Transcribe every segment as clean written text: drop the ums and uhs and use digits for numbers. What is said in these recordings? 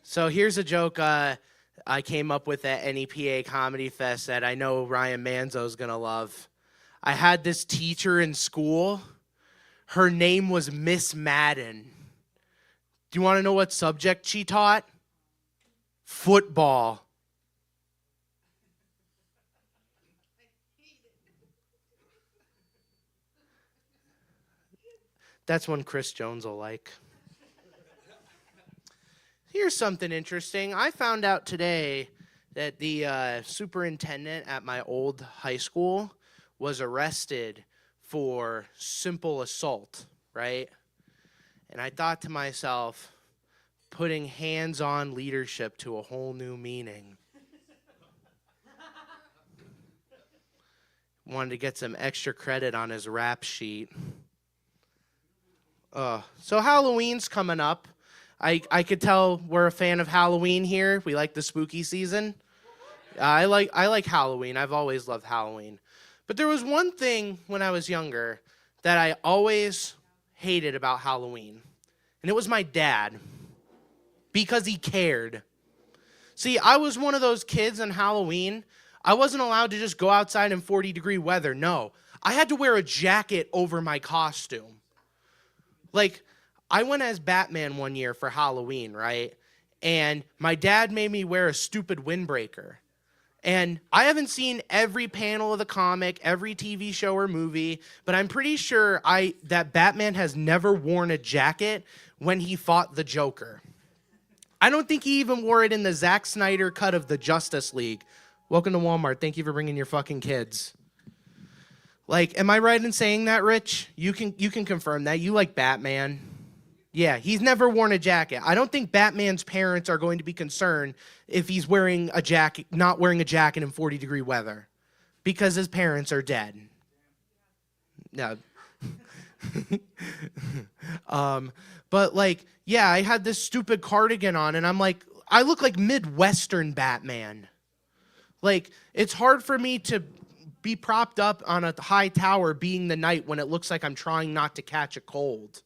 So here's a joke I came up with at NEPA Comedy Fest that I know Ryan Manzo's going to love. I had this teacher in school. Her name was Miss Madden. Do you want to know what subject she taught? Football. That's one Chris Jones will like. Here's something interesting. I found out today that the superintendent at my old high school was arrested for simple assault, right? And I thought to myself, putting hands-on leadership to a whole new meaning. Wanted to get some extra credit on his rap sheet. So Halloween's coming up. I could tell we're a fan of Halloween here. We like the spooky season. I like Halloween. I've always loved Halloween. But there was one thing when I was younger that I always hated about Halloween. And it was my dad. Because he cared. See, I was one of those kids on Halloween. I wasn't allowed to just go outside in 40-degree weather. No. I had to wear a jacket over my costume. Like, I went as Batman one year for Halloween, right? And my dad made me wear a stupid windbreaker. And I haven't seen every panel of the comic, every TV show or movie, but I'm pretty sure that Batman has never worn a jacket when he fought the Joker. I don't think he even wore it in the Zack Snyder cut of the Justice League. Welcome to Walmart. Thank you for bringing your fucking kids. Like, am I right in saying that, Rich? You can confirm that. You like Batman. Yeah, he's never worn a jacket. I don't think Batman's parents are going to be concerned if he's wearing a jacket, not wearing a jacket in 40-degree weather, because his parents are dead. No. But like, yeah, I had this stupid cardigan on, and I'm like, I look like Midwestern Batman. Like, it's hard for me to be propped up on a high tower being the night when it looks like I'm trying not to catch a cold.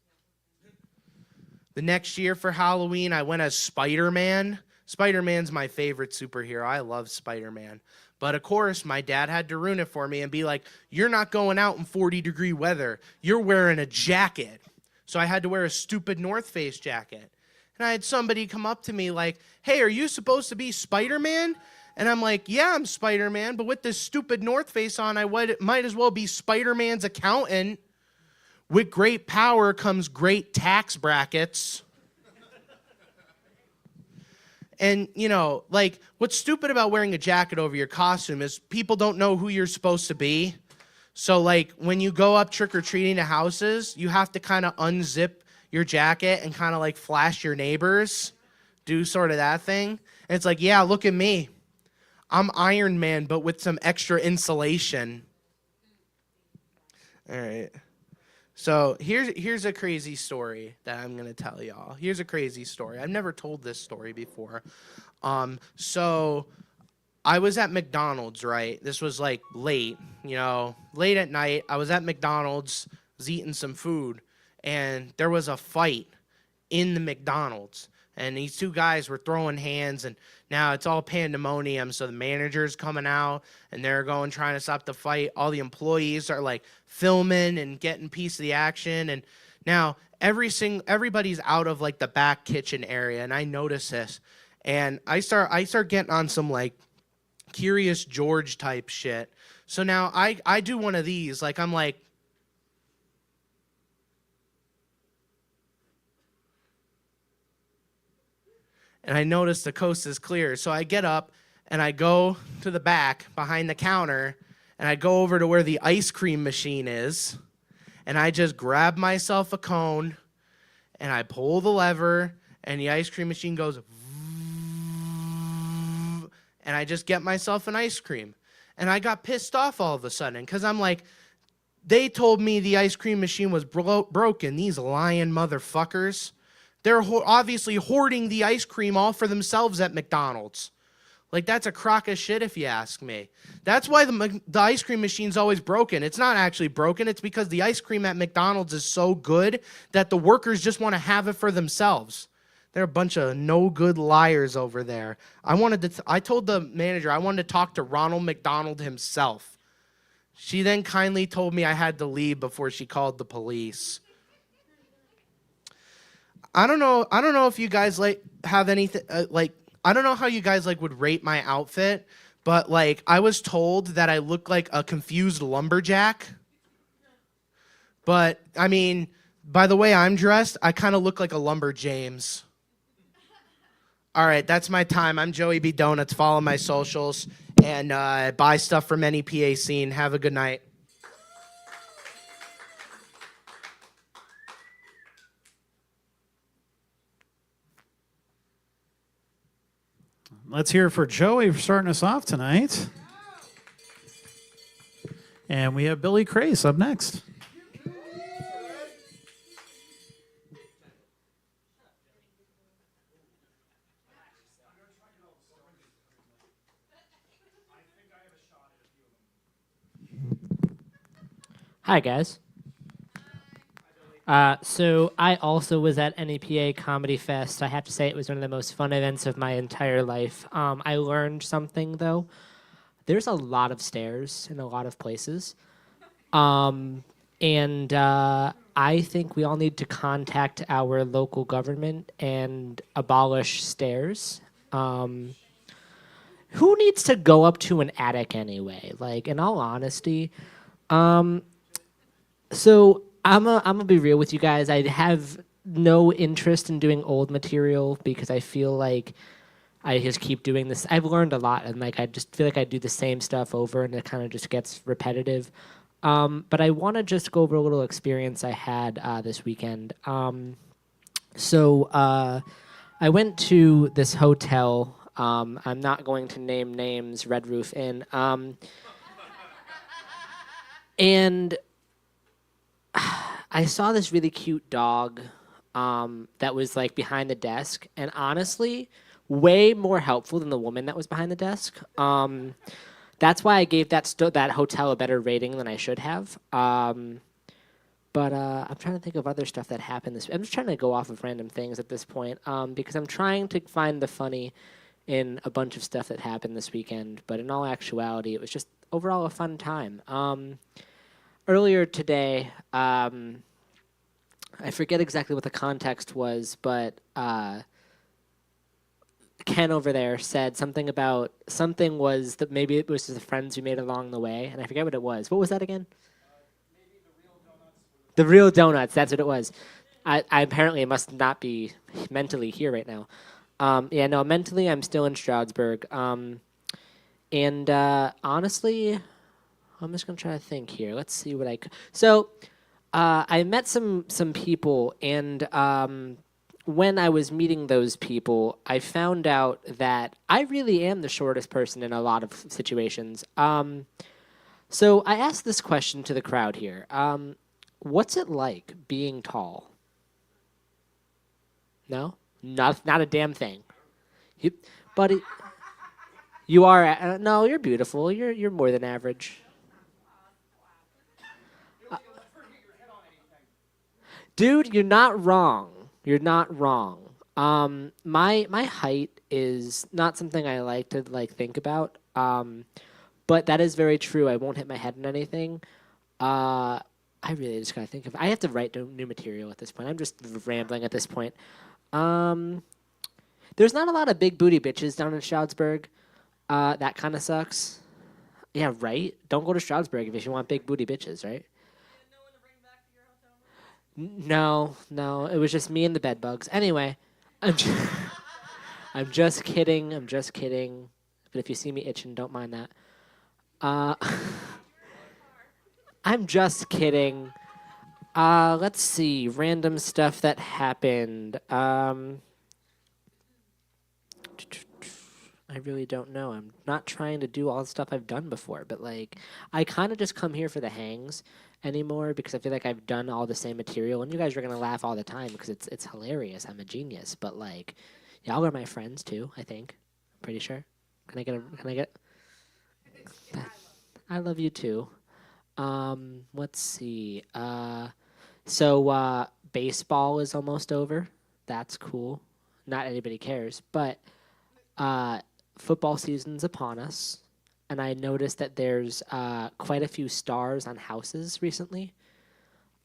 The next year for Halloween, I went as Spider-Man. Spider-Man's my favorite superhero. I love Spider-Man. But of course, my dad had to ruin it for me and be like, you're not going out in 40-degree weather. You're wearing a jacket. So I had to wear a stupid North Face jacket. And I had somebody come up to me like, hey, are you supposed to be Spider-Man? And I'm like, yeah, I'm Spider-Man, but with this stupid North Face on, I might as well be Spider-Man's accountant. With great power comes great tax brackets. And, you know, like, what's stupid about wearing a jacket over your costume is people don't know who you're supposed to be. So, like, when you go up trick-or-treating to houses, you have to kind of unzip your jacket and kind of, like, flash your neighbors. Do sort of that thing. And it's like, yeah, look at me. I'm Iron Man, but with some extra insulation. All right. So here's a crazy story that I'm going to tell y'all. Here's a crazy story. I've never told this story before. So I was at McDonald's, right? This was like late, late at night. I was at McDonald's, was eating some food, and there was a fight in the McDonald's. And these two guys were throwing hands, and now it's all pandemonium. So the manager's coming out, and they're trying to stop the fight. All the employees are like filming and getting a piece of the action. And now everybody's out of like the back kitchen area, and I notice this, and I start getting on some like Curious George type shit. So now I do one of these, like I'm like. And I notice the coast is clear. So I get up and I go to the back behind the counter and I go over to where the ice cream machine is. And I just grab myself a cone and I pull the lever and the ice cream machine goes and I just get myself an ice cream. And I got pissed off all of a sudden because I'm like, they told me the ice cream machine was broken. These lying motherfuckers. They're obviously hoarding the ice cream all for themselves at McDonald's. Like, that's a crock of shit if you ask me. That's why the ice cream machine's always broken. It's not actually broken. It's because the ice cream at McDonald's is so good that the workers just want to have it for themselves. They're a bunch of no good liars over there. I told the manager I wanted to talk to Ronald McDonald himself. She then kindly told me I had to leave before she called the police. I don't know if you guys have anything I don't know how you guys would rate my outfit, but I was told that I look like a confused lumberjack. But I mean, by the way I'm dressed, I kind of look like a lumberjames. All right, that's my time. I'm Joey B. Donuts. Follow my socials and buy stuff from NEPA Scene. Have a good night. Let's hear it for Joey for starting us off tonight. And we have Billy Crace up next. Hi, guys. So I also was at NEPA Comedy Fest. I have to say it was one of the most fun events of my entire life. I learned something, though. There's a lot of stairs in a lot of places. And I think we all need to contact our local government and abolish stairs. Who needs to go up to an attic anyway? In all honesty. So I'm gonna be real with you guys. I have no interest in doing old material because I feel like I just keep doing this. I've learned a lot, and I just feel like I do the same stuff over, and it kind of just gets repetitive. But I want to just go over a little experience I had this weekend. So I went to this hotel. I'm not going to name names. Red Roof Inn. And I saw this really cute dog that was behind the desk, and honestly, way more helpful than the woman that was behind the desk. That's why I gave that hotel a better rating than I should have. But I'm trying to think of other stuff that happened this. I'm just trying to go off of random things at this point because I'm trying to find the funny in a bunch of stuff that happened this weekend. But in all actuality, it was just overall a fun time. Earlier today, I forget exactly what the context was, but Ken over there said something about was that maybe it was the friends we made along the way, and I forget what it was. What was that again? Maybe the real donuts. The real donuts. That's what it was. I apparently must not be mentally here right now. Yeah, no, mentally I'm still in Stroudsburg. And honestly, I'm just gonna try to think here. Let's see what So, I met some people, and when I was meeting those people, I found out that I really am the shortest person in a lot of situations. So I asked this question to the crowd here. What's it like being tall? No, not a damn thing. Buddy, you are. No, you're beautiful. You're more than average. Dude, you're not wrong. You're not wrong. My height is not something I like to think about. But that is very true. I won't hit my head in anything. I really just gotta think of. I have to write new material at this point. I'm just rambling at this point. There's not a lot of big booty bitches down in Stroudsburg. That kind of sucks. Yeah, right. Don't go to Stroudsburg if you want big booty bitches, right? No, it was just me and the bed bugs. Anyway, I'm just kidding. I'm just kidding. But if you see me itching, don't mind that. I'm just kidding. Let's see. Random stuff that happened. I really don't know. I'm not trying to do all the stuff I've done before, but I kind of just come here for the hangs anymore because I feel like I've done all the same material, and you guys are gonna laugh all the time because it's hilarious. I'm a genius, but y'all are my friends too. I think. I'm pretty sure. Can I get? I love you too. Let's see. So baseball is almost over. That's cool. not anybody cares, but football season's upon us, and I noticed that there's quite a few stars on houses recently.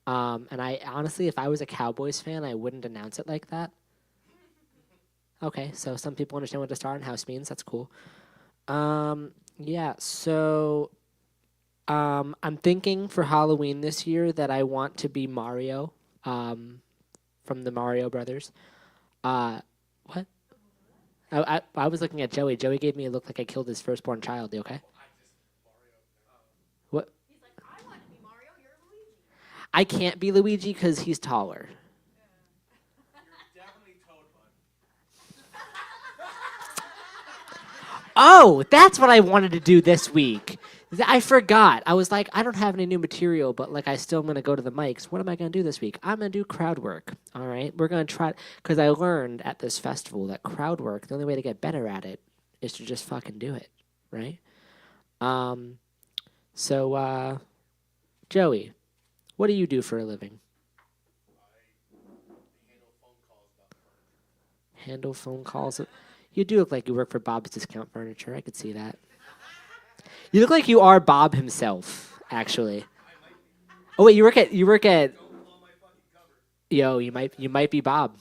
And I honestly, if I was a Cowboys fan, I wouldn't announce it like that. Okay, so some people understand what a star on house means. That's cool. Yeah, so I'm thinking for Halloween this year that I want to be Mario from the Mario Brothers. What? I was looking at Joey. Joey gave me a look like I killed his firstborn child. You okay? What? He's like, I want to be Mario, you're Luigi. I can't be Luigi because he's taller. Oh, that's what I wanted to do this week. I forgot. I was like, I don't have any new material, but like I still am going to go to the mics. What am I going to do this week? I'm going to do crowd work. All right. We're going to try, because I learned at this festival that crowd work, the only way to get better at it is to just fucking do it. Right? So, Joey, what do you do for a living? Handle phone calls. You do look like you work for Bob's Discount Furniture. I could see that. You look like you are Bob himself, actually. Oh wait, you work at. Yo, you might be Bob.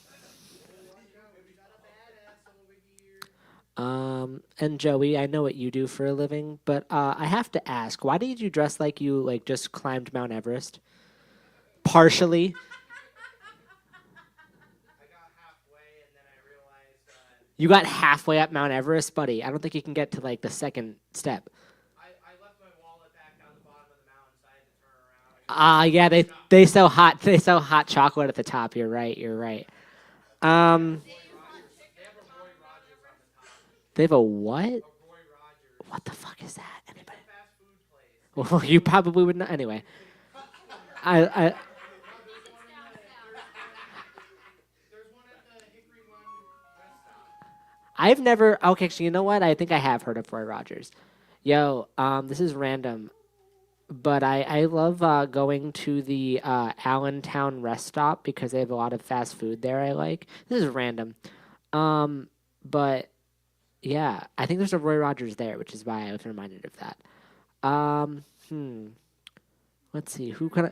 And Joey, I know what you do for a living, but I have to ask, why did you dress like you like just climbed Mount Everest? Partially. You got halfway up Mount Everest, buddy. I don't think you can get to like the second step. I left my wallet back down the bottom of the mountain, so I had to turn around. Yeah, they sell hot chocolate at the top. You're right. They have a what? What the fuck is that? Anybody? Well, you probably would not. Anyway, I I've never. Okay, actually, you know what? I think I have heard of Roy Rogers. Yo, this is random, but I love going to the Allentown rest stop because they have a lot of fast food there. I like. This is random, but yeah, I think there's a Roy Rogers there, which is why I was reminded of that. Let's see, who can I?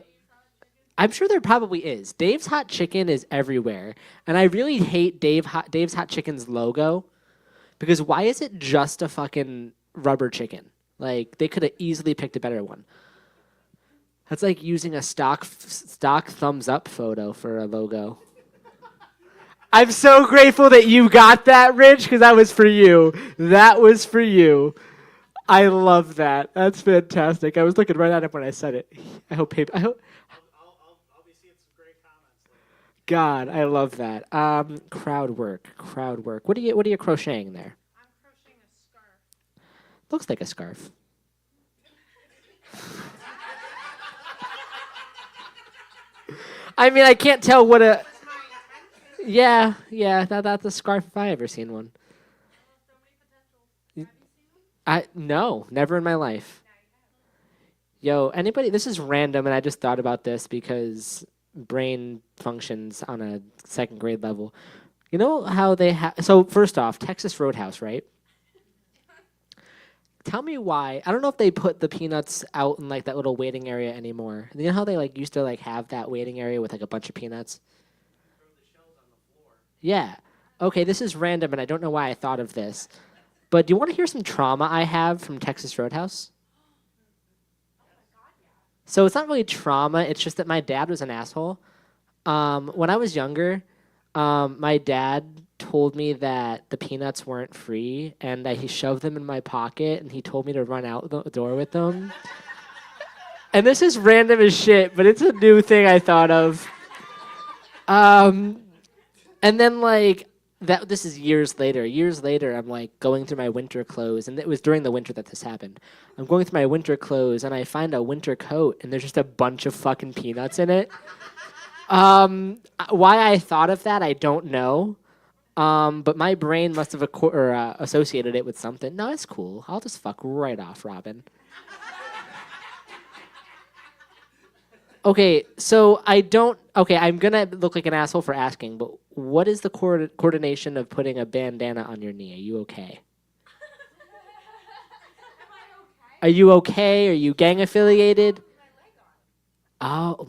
I'm sure there probably is. Dave's Hot Chicken is everywhere, and I really hate Dave's Hot Chicken's logo. Because why is it just a fucking rubber chicken? Like, they could have easily picked a better one. That's like using a stock thumbs up photo for a logo. I'm so grateful that you got that, Rich, because that was for you. That was for you. I love that. That's fantastic. I was looking right at it when I said it. I'll be seeing some great comments later. God, I love that. Crowd work. What are you crocheting there? I'm crocheting a scarf. Looks like a scarf. I mean, I can't tell what a. Yeah, that's a scarf if I ever seen one. So many potentials. Have you seen one? No, never in my life. Yo, anybody? This is random, and I just thought about this because brain functions on a second grade level. You know how they have? So first off, Texas Roadhouse, right? Tell me why. I don't know if they put the peanuts out in like that little waiting area anymore. You know how they like used to like have that waiting area with like a bunch of peanuts? Yeah. Okay, this is random, and I don't know why I thought of this. But do you want to hear some trauma I have from Texas Roadhouse? So it's not really trauma. It's just that my dad was an asshole. When I was younger, my dad told me that the peanuts weren't free, and that he shoved them in my pocket, and he told me to run out the door with them. And this is random as shit, but it's a new thing I thought of. And then like that. This is years later. Years later, I'm like going through my winter clothes, and it was during the winter that this happened. I'm going through my winter clothes, and I find a winter coat, and there's just a bunch of fucking peanuts in it. Why I thought of that, I don't know. But my brain must have associated it with something. No, it's cool. I'll just fuck right off, Robin. Okay, so I don't. Okay, I'm gonna look like an asshole for asking, but what is the coordination of putting a bandana on your knee? Are you okay? Are you okay? Are you gang affiliated? Oh,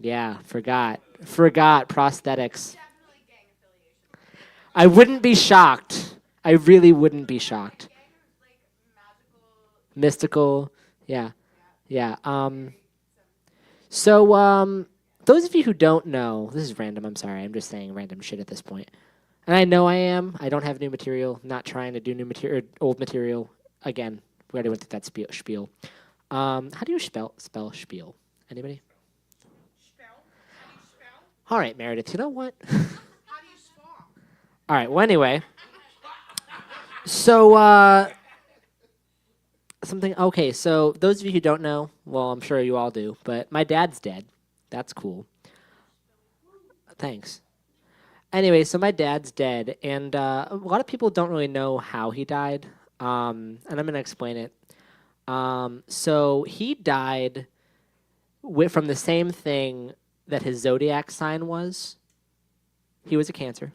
yeah. Forgot prosthetics. I wouldn't be shocked. I really wouldn't be shocked. Mystical, yeah, yeah. So, those of you who don't know, this is random. I'm sorry. I'm just saying random shit at this point. And I know I am. I don't have new material. Not trying to do new material, old material. Again, we already went through that spiel. How do you spell spiel? Anybody? All right, Meredith. You know what? All right. Well, anyway. So, something. Okay. So, those of you who don't know, well, I'm sure you all do, but my dad's dead. That's cool. Thanks. Anyway, so my dad's dead, and a lot of people don't really know how he died, and I'm gonna explain it. So he died from the same thing that his zodiac sign was. He was a Cancer.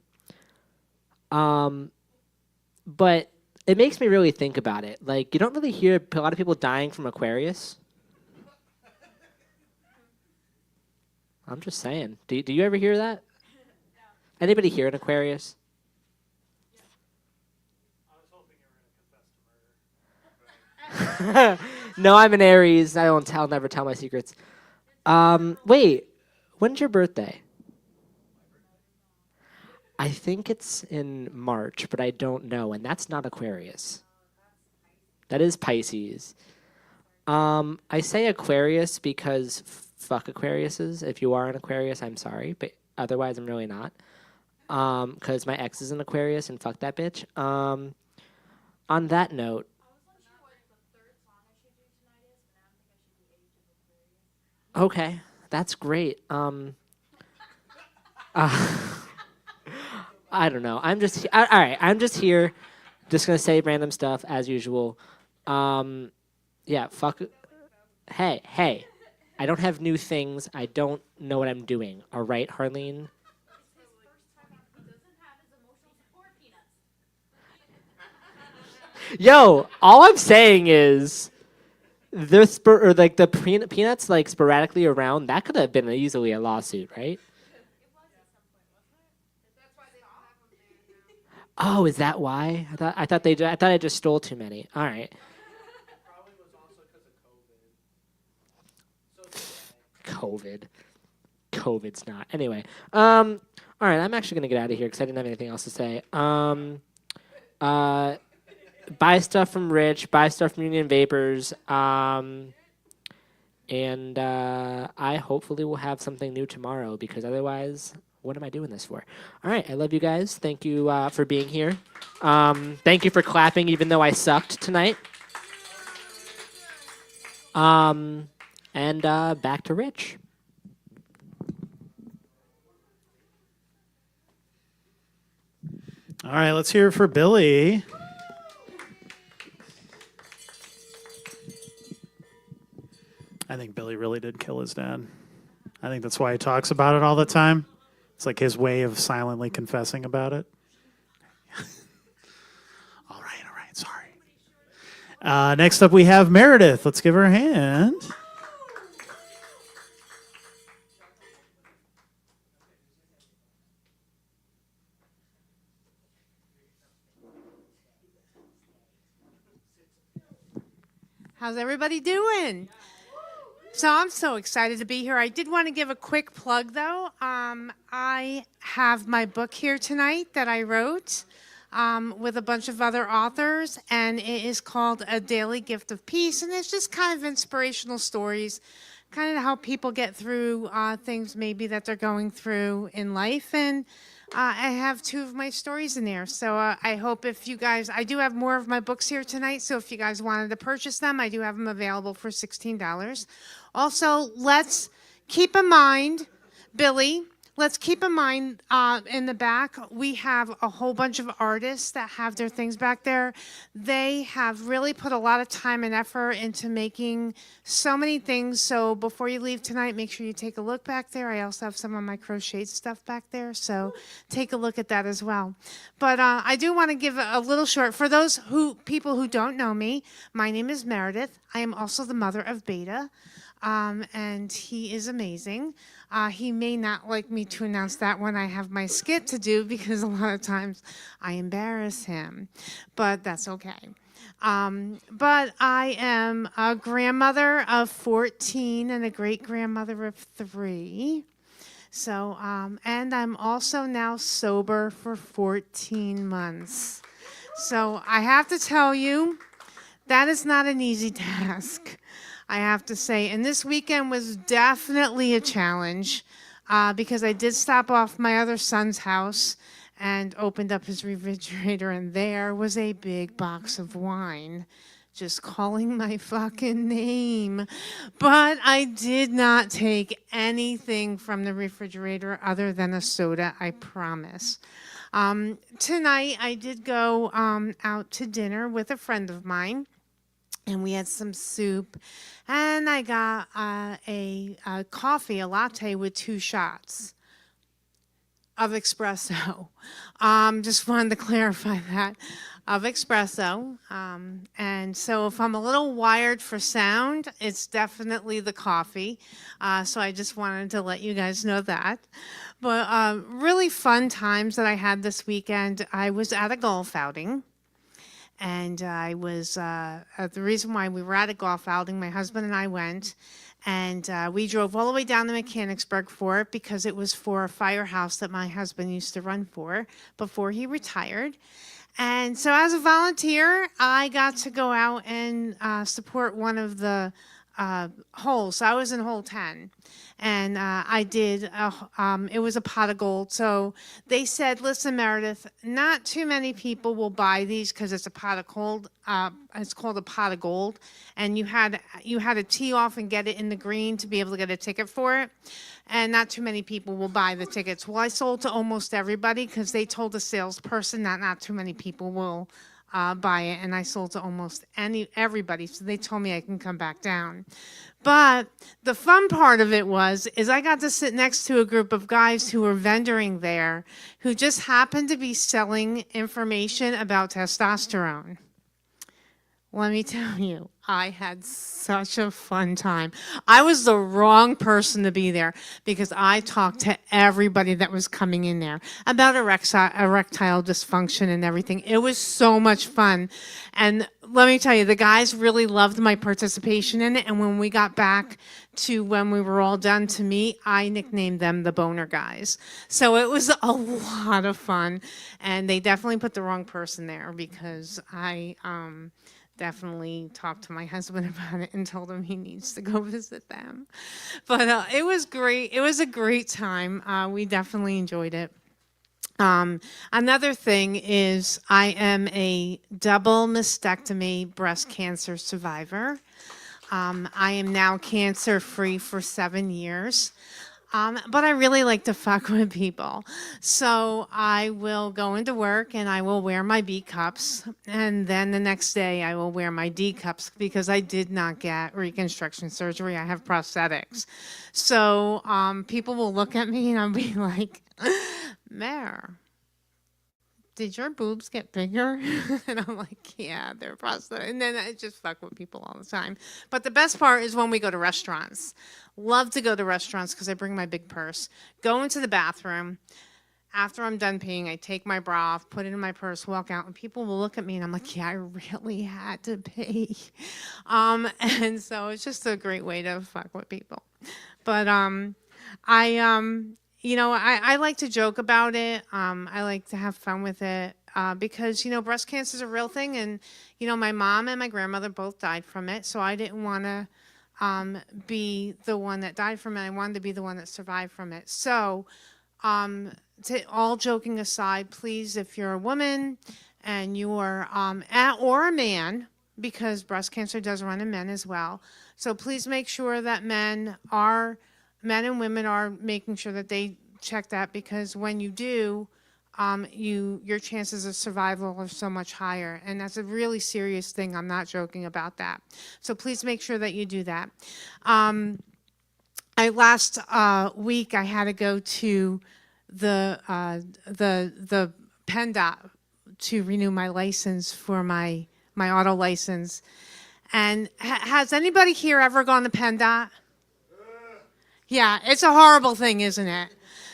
But it makes me really think about it. Like, you don't really hear a lot of people dying from Aquarius. I'm just saying. Do you ever hear that? Anybody here in Aquarius? I was hoping you were going to confess to murder. No, I'm an Aries. I'll never tell my secrets. Wait, when's your birthday? I think it's in March, but I don't know, and that's not Aquarius. That is Pisces. I say Aquarius because fuck Aquariuses. If you are an Aquarius, I'm sorry, but otherwise I'm really not. Because my ex is an Aquarius, and fuck that bitch. On that note, okay, that's great. I don't know. I'm just all right. I'm just here, just gonna say random stuff as usual. Yeah, fuck. Hey, I don't have new things. I don't know what I'm doing. All right, Harleen. Yo, all I'm saying is the peanuts like sporadically around. That could have been easily a lawsuit, right? Oh, is that why? I thought I just stole too many. All right. Probably was also because of COVID. COVID's not. Anyway. All right. I'm actually gonna get out of here because I didn't have anything else to say. Buy stuff from Rich. Buy stuff from Union Vapors. And I hopefully will have something new tomorrow because otherwise, what am I doing this for? All right. I love you guys. Thank you for being here. Thank you for clapping even though I sucked tonight. And back to Rich. All right, let's hear it for Billy. I think Billy really did kill his dad. I think that's why he talks about it all the time. It's like his way of silently confessing about it. All right, sorry. Next up, we have Meredith. Let's give her a hand. How's everybody doing? So I'm so excited to be here. I did want to give a quick plug, though. I have my book here tonight that I wrote with a bunch of other authors, and it is called A Daily Gift of Peace, and it's just kind of inspirational stories, kind of how people get through things maybe that they're going through in life, and I have 2 of my stories in there. So I hope if you guys, I do have more of my books here tonight, so if you guys wanted to purchase them, I do have them available for $16. Also, let's keep in mind, Billy, let's keep in mind in the back, we have a whole bunch of artists that have their things back there. They have really put a lot of time and effort into making so many things. So before you leave tonight, make sure you take a look back there. I also have some of my crocheted stuff back there, so take a look at that as well. But I do want to give a little short, for those people who don't know me, my name is Meredith. I am also the mother of Beta. And he is amazing. He may not like me to announce that when I have my skit to do because a lot of times I embarrass him, but that's okay. But I am a grandmother of 14 and a great-grandmother of 3. So, and I'm also now sober for 14 months. So I have to tell you, that is not an easy task, I have to say. And this weekend was definitely a challenge because I did stop off my other son's house and opened up his refrigerator, and there was a big box of wine just calling my fucking name. But I did not take anything from the refrigerator other than a soda, I promise. Tonight, I did go out to dinner with a friend of mine, and we had some soup, and I got a coffee, a latte with 2 shots of espresso. Just wanted to clarify that, of espresso. And so if I'm a little wired for sound, it's definitely the coffee. So I just wanted to let you guys know that. But really fun times that I had this weekend. I was at a golf outing. And I was, the reason why we were at a golf outing, my husband and I went, and we drove all the way down to Mechanicsburg for it because it was for a firehouse that my husband used to run for before he retired. And so as a volunteer, I got to go out and support one of the holes. So I was in hole 10. And I did, it was a pot of gold. So they said, listen, Meredith, not too many people will buy these because it's a pot of gold. It's called a pot of gold. And you had to tee off and get it in the green to be able to get a ticket for it. And not too many people will buy the tickets. Well, I sold to almost everybody because they told the salesperson that not too many people will buy it, and I sold to almost everybody, so they told me I can come back down. But the fun part of it is I got to sit next to a group of guys who were vendoring there who just happened to be selling information about testosterone. Let me tell you, I had such a fun time. I was the wrong person to be there because I talked to everybody that was coming in there about erectile dysfunction and everything. It was so much fun. And let me tell you, the guys really loved my participation in it. And when we got back to when we were all done to meet, I nicknamed them the boner guys. So it was a lot of fun. And they definitely put the wrong person there because I definitely talked to my husband about it and told him he needs to go visit them. But it was great. It was a great time. We definitely enjoyed it. Another thing is I am a double mastectomy breast cancer survivor. I am now cancer-free for 7 years. But I really like to fuck with people. So I will go into work and I will wear my B cups. And then the next day I will wear my D cups because I did not get reconstruction surgery. I have prosthetics. So people will look at me and I'll be like, Mare, did your boobs get bigger? And I'm like, yeah, they're prosthetic. And then I just fuck with people all the time. But the best part is when we go to restaurants. Love to go to restaurants because I bring my big purse. Go into the bathroom. After I'm done peeing, I take my bra off, put it in my purse, walk out, and people will look at me and I'm like, yeah, I really had to pee. And so it's just a great way to fuck with people. But you know, I like to joke about it. I like to have fun with it because, you know, breast cancer is a real thing. And, you know, my mom and my grandmother both died from it. So I didn't want to be the one that died from it. I wanted to be the one that survived from it. So all joking aside, please, if you're a woman and you are or a man, because breast cancer does run in men as well. So please make sure that men and women are making sure that they check that, because when you do, your chances of survival are so much higher, and that's a really serious thing. I'm not joking about that. So please make sure that you do that. Last week I had to go to the PennDOT to renew my license for my auto license. And has anybody here ever gone to PennDOT? Yeah, it's a horrible thing, isn't it?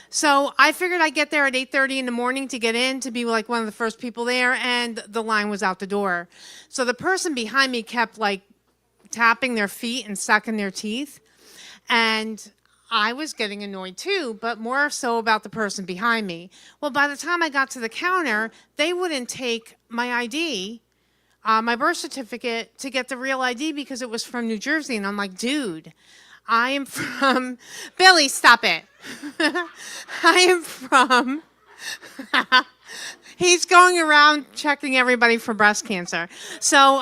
So I figured I'd get there at 8:30 in the morning to get in, to be like one of the first people there, and the line was out the door. So the person behind me kept like tapping their feet and sucking their teeth. And I was getting annoyed too, but more so about the person behind me. Well, by the time I got to the counter, they wouldn't take my ID, my birth certificate, to get the real ID because it was from New Jersey. And I'm like, dude, I am from, Billy, stop it. I am from, he's going around checking everybody for breast cancer. So,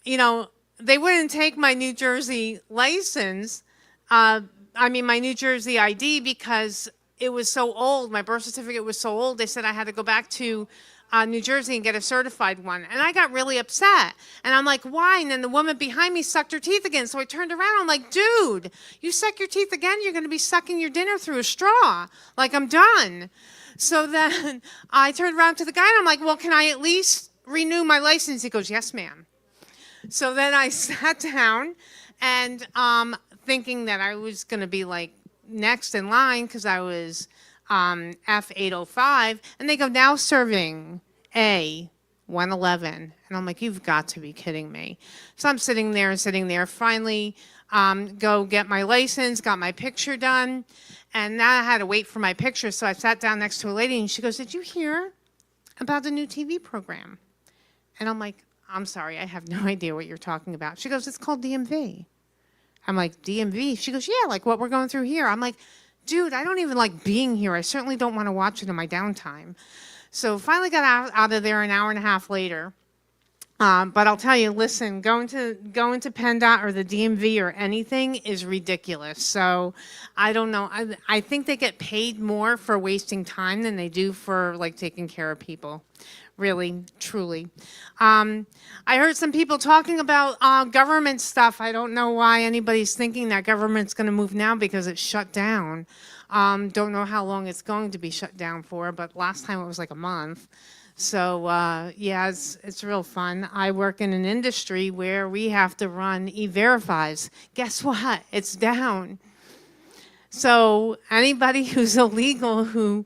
you know, they wouldn't take my New Jersey license, my New Jersey ID, because it was so old. My birth certificate was so old. They said I had to go back to New Jersey and get a certified one. And I got really upset. And I'm like, why? And then the woman behind me sucked her teeth again. So I turned around. I'm like, dude, you suck your teeth again, you're going to be sucking your dinner through a straw. Like, I'm done. So then I turned around to the guy and I'm like, well, can I at least renew my license? He goes, yes, ma'am. So then I sat down and thinking that I was going to be like next in line because I was F805. And they go, now serving A111. And I'm like, you've got to be kidding me. So I'm sitting there. Finally, go get my license, got my picture done. And now I had to wait for my picture. So I sat down next to a lady and she goes, did you hear about the new TV program? And I'm like, I'm sorry, I have no idea what you're talking about. She goes, it's called DMV. I'm like, DMV? She goes, yeah, like what we're going through here. I'm like, dude, I don't even like being here. I certainly don't want to watch it in my downtime. So finally got out of there an hour and a half later. But I'll tell you, listen, going to PennDOT or the DMV or anything is ridiculous. So I don't know. I think they get paid more for wasting time than they do for like taking care of people. Really, truly. I heard some people talking about government stuff. I don't know why anybody's thinking that government's going to move now because it's shut down. Don't know how long it's going to be shut down for, but last time it was like a month. So, yeah, it's real fun. I work in an industry where we have to run e-verifies. Guess what? It's down. So anybody who's illegal,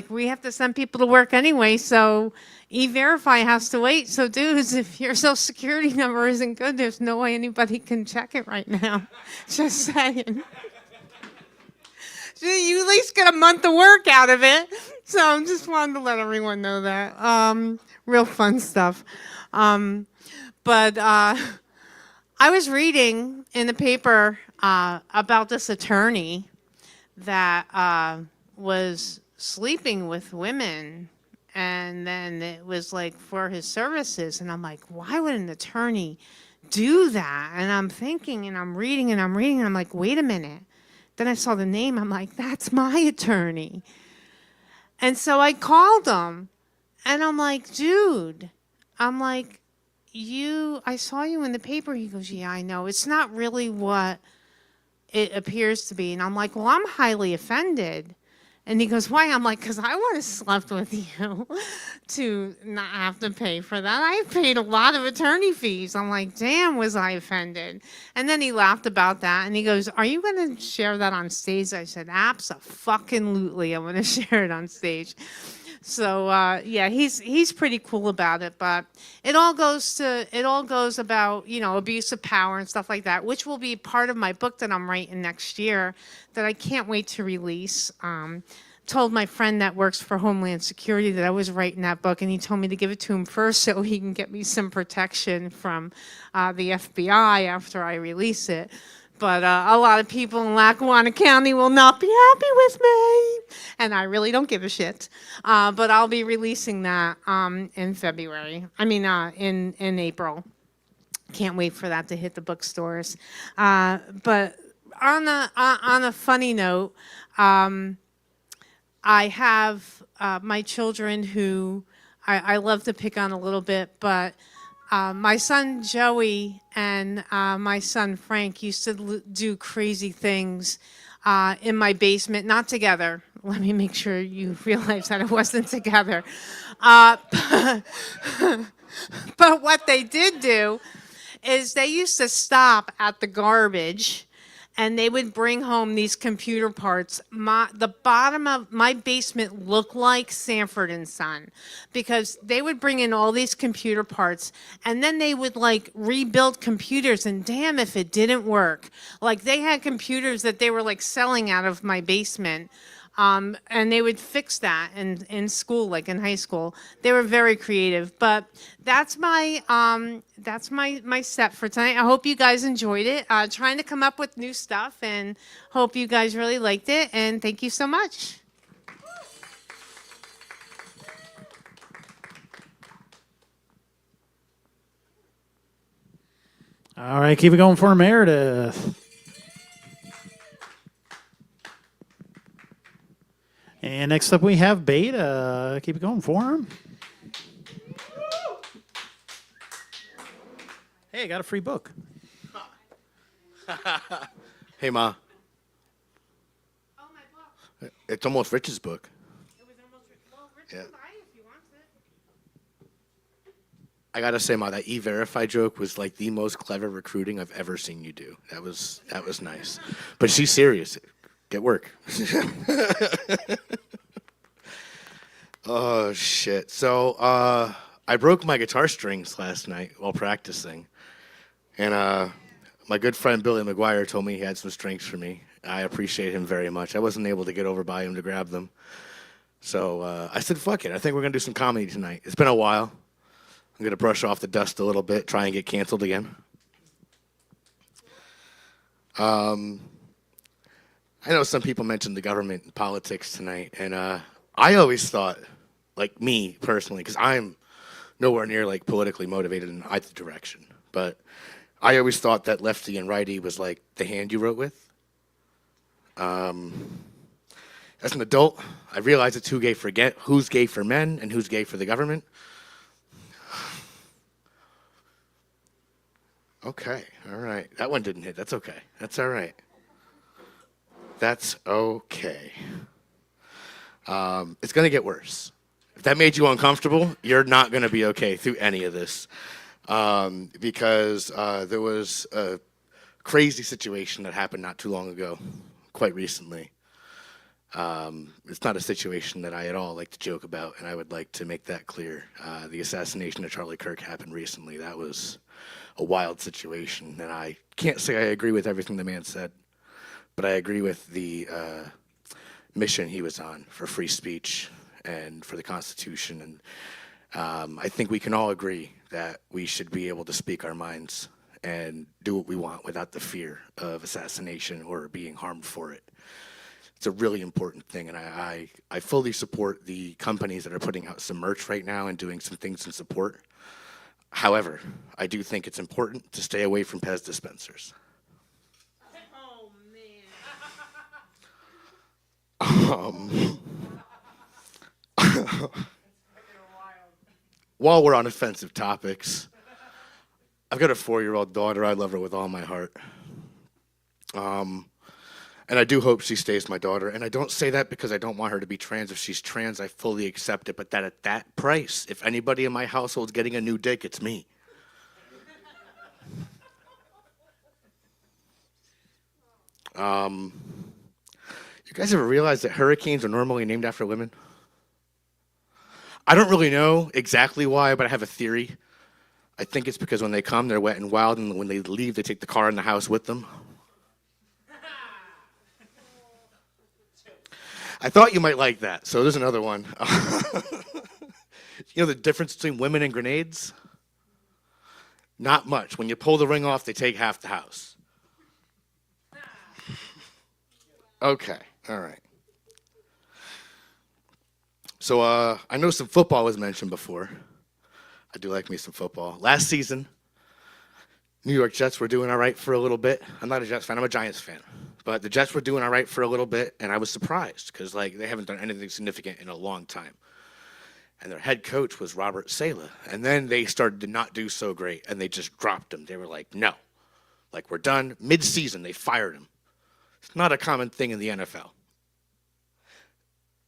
we have to send people to work anyway, so e-verify has to wait. So dudes, if your social security number isn't good, there's no way anybody can check it right now. Just saying. So you at least get a month of work out of it. So I just wanted to let everyone know that. Real fun stuff. But I was reading in the paper about this attorney that was sleeping with women, and then it was like for his services. And I'm like, why would an attorney do that? And I'm thinking and I'm reading and I'm like, wait a minute. Then I saw the name. I'm like, that's my attorney. And so I called him and I'm like, dude, I'm like, I saw you in the paper. He goes, yeah, I know. It's not really what it appears to be. And I'm like, well, I'm highly offended. And he goes, why? I'm like, because I would have slept with you to not have to pay for that. I've paid a lot of attorney fees. I'm like, damn, was I offended? And then he laughed about that. And he goes, are you going to share that on stage? I said, abso-fucking-lutely. I'm going to share it on stage. So, yeah, he's pretty cool about it. But it all goes about, abuse of power and stuff like that, which will be part of my book that I'm writing next year that I can't wait to release. Told my friend that works for Homeland Security that I was writing that book, and he told me to give it to him first so he can get me some protection from the FBI after I release it. But a lot of people in Lackawanna County will not be happy with me, and I really don't give a shit. But I'll be releasing that in February. In April. Can't wait for that to hit the bookstores. But on a funny note, I have my children who I love to pick on a little bit, but my son Joey and my son Frank used to do crazy things in my basement, not together. Let me make sure you realize that it wasn't together. Uh, but what they did do is they used to stop at the garbage and they would bring home these computer parts. The bottom of my basement looked like Sanford and Son because they would bring in all these computer parts and then they would like rebuild computers, and damn if it didn't work. Like they had computers that they were like selling out of my basement. And they would fix that in school, like in high school. They were very creative, but that's my set for tonight. I hope you guys enjoyed it. Trying to come up with new stuff, and hope you guys really liked it. And thank you so much. All right, keep it going for Meredith. And next up we have Beta. Keep it going for him. Hey, I got a free book. Hey, Ma. Oh, my book. It's almost Rich's book. It was almost Rich Yeah. can buy it if he wants it. I gotta say, Ma, that E-Verify joke was like the most clever recruiting I've ever seen you do. That was nice. But she's serious. Get work. Oh, shit. So, I broke my guitar strings last night while practicing. And my good friend Billy McGuire told me he had some strings for me. I appreciate him very much. I wasn't able to get over by him to grab them. So I said, fuck it. I think we're going to do some comedy tonight. It's been a while. I'm going to brush off the dust a little bit, try and get canceled again. I know some people mentioned the government and politics tonight, and I always thought, like me personally, because I'm nowhere near like politically motivated in either direction, but I always thought that lefty and righty was like the hand you wrote with. As an adult, I realized it's who's gay for men and who's gay for the government. Okay, all right. That one didn't hit. That's okay. That's all right. That's okay. It's going to get worse. If that made you uncomfortable, you're not going to be okay through any of this. Because there was a crazy situation that happened not too long ago, quite recently. It's not a situation that I at all like to joke about, and I would like to make that clear. The assassination of Charlie Kirk happened recently. That was a wild situation, and I can't say I agree with everything the man said, but I agree with the mission he was on for free speech and for the Constitution. And I think we can all agree that we should be able to speak our minds and do what we want without the fear of assassination or being harmed for it. It's a really important thing, and I fully support the companies that are putting out some merch right now and doing some things in support. However, I do think it's important to stay away from Pez dispensers. Oh, man. While we're on offensive topics, I've got a 4-year-old daughter. I love her with all my heart. And I do hope she stays my daughter. And I don't say that because I don't want her to be trans. If she's trans, I fully accept it. But that at that price, if anybody in my household's getting a new dick, it's me. You guys ever realize that hurricanes are normally named after women? I don't really know exactly why, but I have a theory. I think it's because when they come, they're wet and wild, and when they leave, they take the car and the house with them. I thought you might like that, so there's another one. You know the difference between women and grenades? Not much. When you pull the ring off, they take half the house. Okay, all right. So I know some football was mentioned before. I do like me some football. Last season, New York Jets were doing all right for a little bit. I'm not a Jets fan, I'm a Giants fan. But the Jets were doing all right for a little bit, and I was surprised because like they haven't done anything significant in a long time. And their head coach was Robert Saleh. And then they started to not do so great, and they just dropped him. They were like, no. Like, we're done. Mid-season, they fired him. It's not a common thing in the NFL.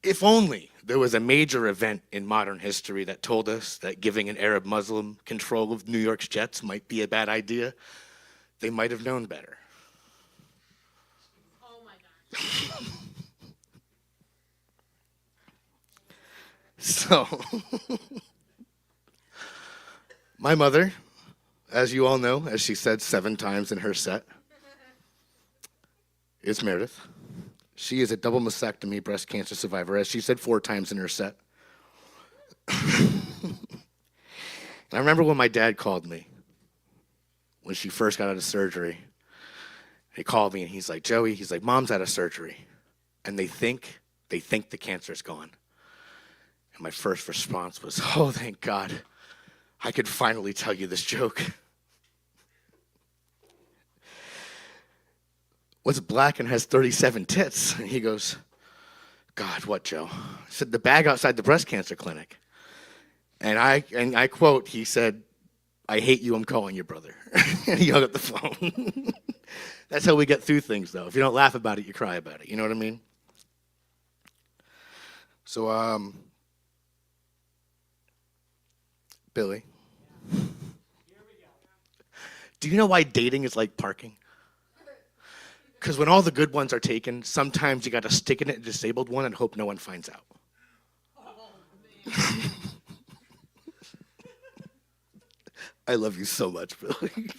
If only there was a major event in modern history that told us that giving an Arab Muslim control of New York's Jets might be a bad idea, they might have known better. Oh my gosh. So, my mother, as you all know, as she said 7 times in her set, is Meredith. She is a double mastectomy breast cancer survivor, as she said 4 times in her set. I remember when my dad called me when she first got out of surgery. He called me and he's like, Joey, he's like, Mom's out of surgery. And they think the cancer's gone. And my first response was, oh, thank God. I could finally tell you this joke. What's black and has 37 tits? And he goes, God, what, Joe? I said, the bag outside the breast cancer clinic. And I quote, he said, I hate you, I'm calling your brother. And he hung up the phone. That's how we get through things, though. If you don't laugh about it, you cry about it. You know what I mean? So, Billy. Do you know why dating is like parking? Because when all the good ones are taken, sometimes you got to stick in it a disabled one and hope no one finds out. I love you so much, Billy.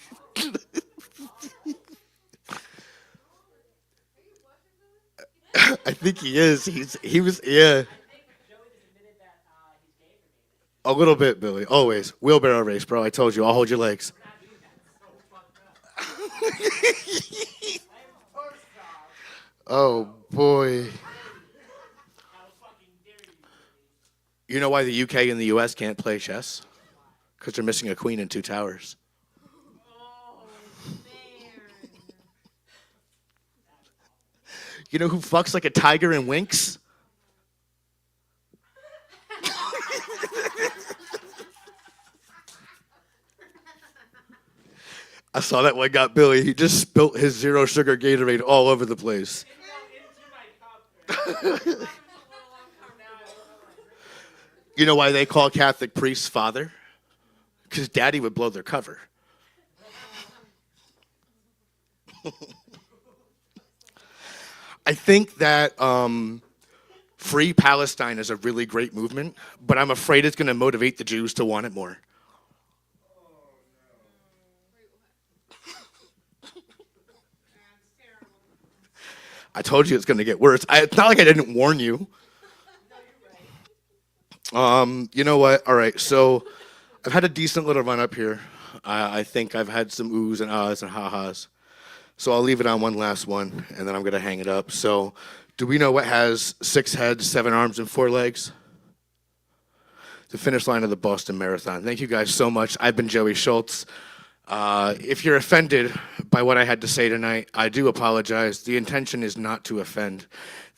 I think he is. He was, yeah. A little bit, Billy. Always. Wheelbarrow race, bro. I told you. I'll hold your legs. Oh, boy. You know why the UK and the US can't play chess? Because they're missing a queen and 2 towers. You know who fucks like a tiger and winks? I saw that one got Billy. He just spilt his 0 sugar Gatorade all over the place. You know why they call Catholic priests father? Because daddy would blow their cover. I think that Free Palestine is a really great movement, but I'm afraid it's going to motivate the Jews to want it more. I told you it's going to get worse. It's not like I didn't warn you. You know what? All right, so I've had a decent little run up here. I think I've had some oohs and ahs and ha-has. So I'll leave it on one last one, and then I'm going to hang it up. So do we know what has 6 heads, 7 arms, and 4 legs? The finish line of the Boston Marathon. Thank you guys so much. I've been Joey Schultz. If you're offended by what I had to say tonight, I do apologize. The intention is not to offend.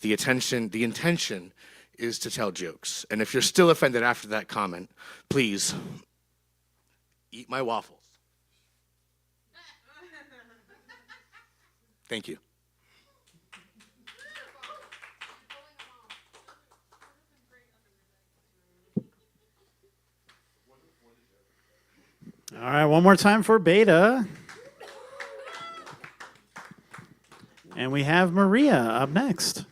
The intention is to tell jokes. And if you're still offended after that comment, please eat my waffles. Thank you. All right, one more time for Beta. And we have Maria up next.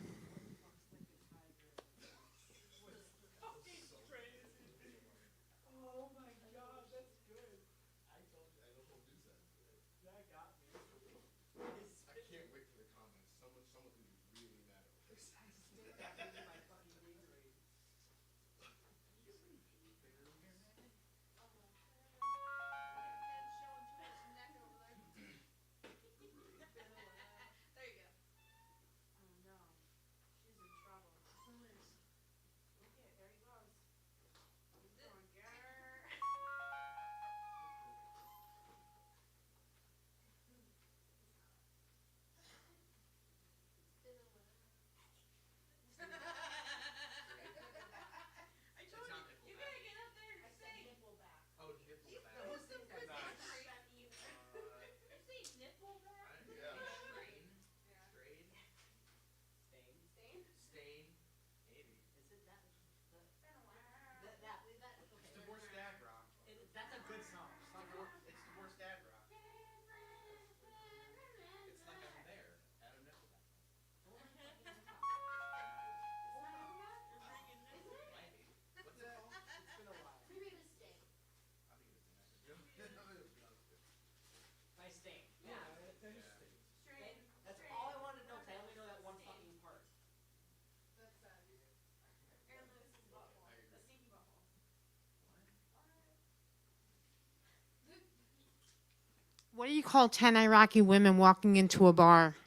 What do you call 10 Iraqi women walking into a bar?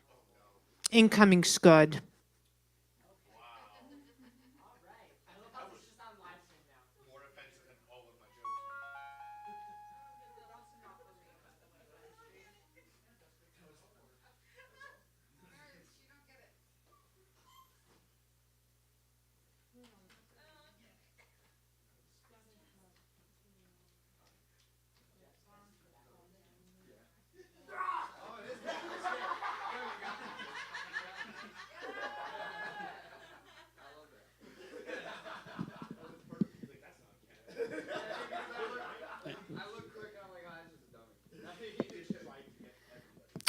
Incoming scud.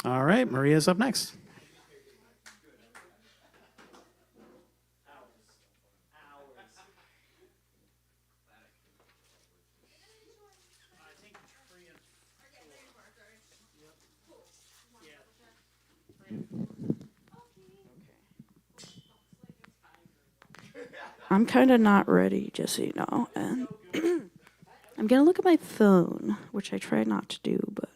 All right, Maria's up next. I'm kind of not ready, just so you know. And I'm going to look at my phone, which I try not to do, but.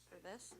For this?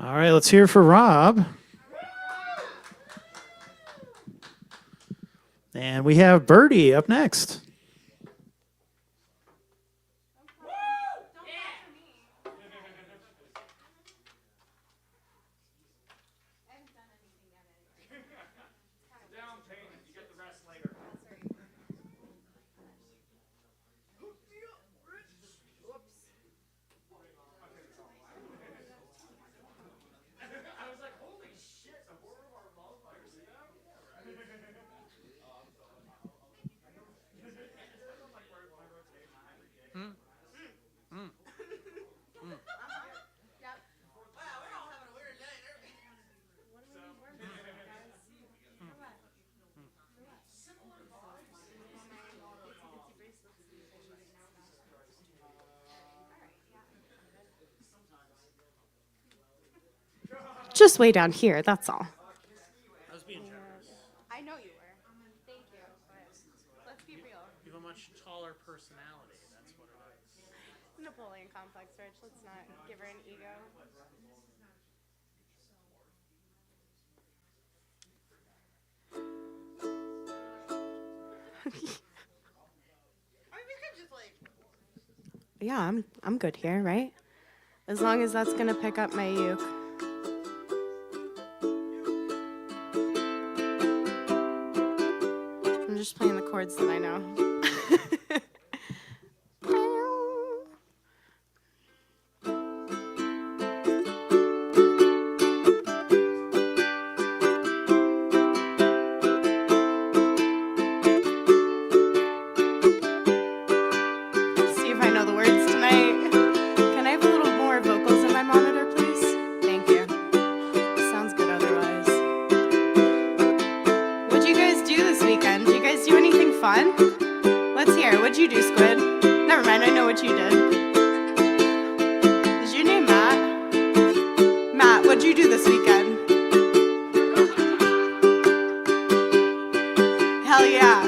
All right, let's hear for Rob. And we have Birdie up next. Just way down here, that's all. I know you were. Thank you. Let's be real. You have a much taller personality. That's what it is. Napoleon complex, Rich. Let's not give her an ego. Yeah, I'm good here, right? As long as that's gonna pick up my uke. I'm just playing the chords that I know. See if I know the words tonight. Can I have a little more vocals in my monitor, please? Thank you. Sounds good otherwise. What'd you guys do this weekend? Did you guys do anything fun? Let's hear. What'd you do, Squid? Never mind, I know what you did. Is your name Matt? Matt, what'd you do this weekend? Hell yeah.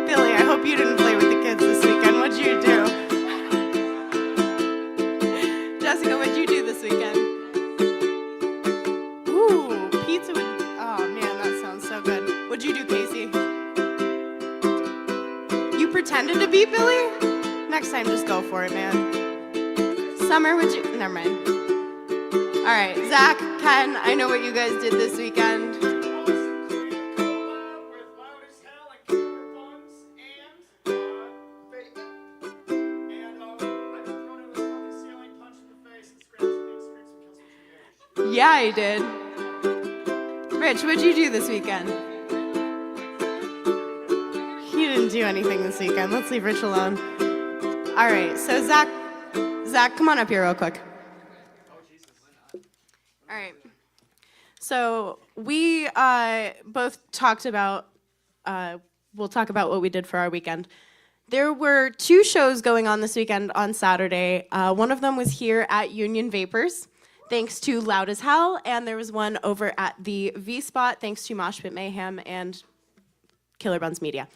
Billy, I hope you didn't play with the kids this weekend. What'd you do? Jessica, what'd you do this weekend? Ooh, pizza with... Oh, man, that sounds so good. What'd you do, Casey? You pretended to be Billy? Next time, just go for it, man. Summer, what'd you... Never mind. All right, Zach, Ken, I know what you guys did this weekend. Yeah, I did. Rich, what'd you do this weekend? He didn't do anything this weekend. Let's leave Rich alone. All right, so Zach, come on up here real quick. All right. So we both talked about, we'll talk about what we did for our weekend. There were 2 shows going on this weekend on Saturday. One of them was here at Union Vapors, thanks to Loud as Hell, and there was one over at the V-Spot, thanks to Mosh Pit Mayhem and Killer Buns Media.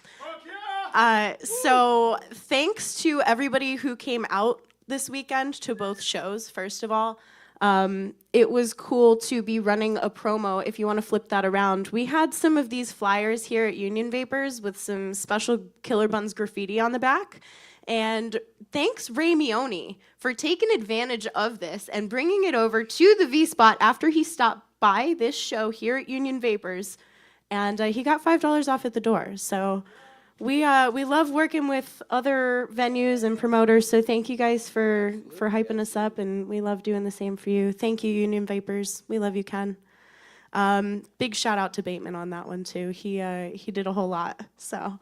So thanks to everybody who came out this weekend to both shows, first of all. It was cool to be running a promo. If you want to flip that around, we had some of these flyers here at Union Vapors with some special Killer Buns graffiti on the back. And thanks Ray Mione for taking advantage of this and bringing it over to the V-Spot after he stopped by this show here at Union Vapors. And he got $5 off at the door. So we love working with other venues and promoters. So thank you guys for hyping us up, and we love doing the same for you. Thank you, Union Vapors. We love you, Ken. Big shout out to Bateman on that one too. He did a whole lot. So.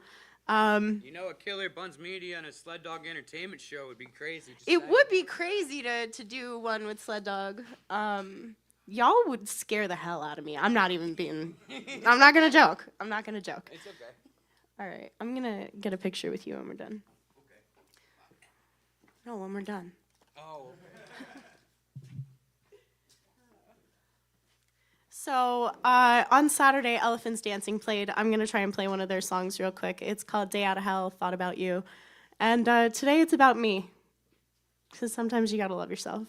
You know, a Killer Buns Media and a Sled Dog Entertainment show would be crazy. It would be crazy to do one with Sled Dog. Y'all would scare the hell out of me. I'm not gonna joke. I'm not gonna joke. It's okay. All right, I'm gonna get a picture with you when we're done. Okay. No, when we're done. Oh. So on Saturday, Elephants Dancing played. I'm gonna try and play one of their songs real quick. It's called Day Out of Hell, Thought About You. And today it's about me, because sometimes you gotta love yourself.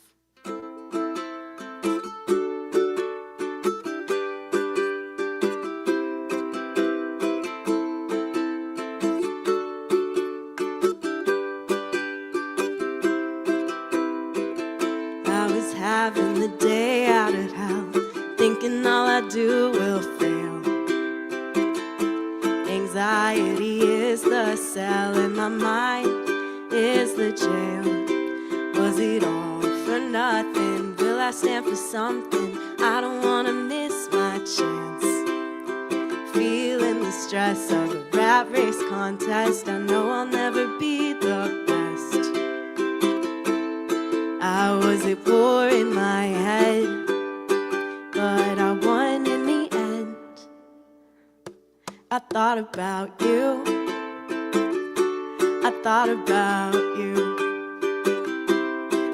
you will fail. Anxiety is the cell and my mind is the jail. Was it all for nothing? Will I stand for something? I don't wanna miss my chance. Feeling the stress of a rat race contest. I know I'll never be the best. I was at war in my head, but I won in the end. I thought about you. I thought about you.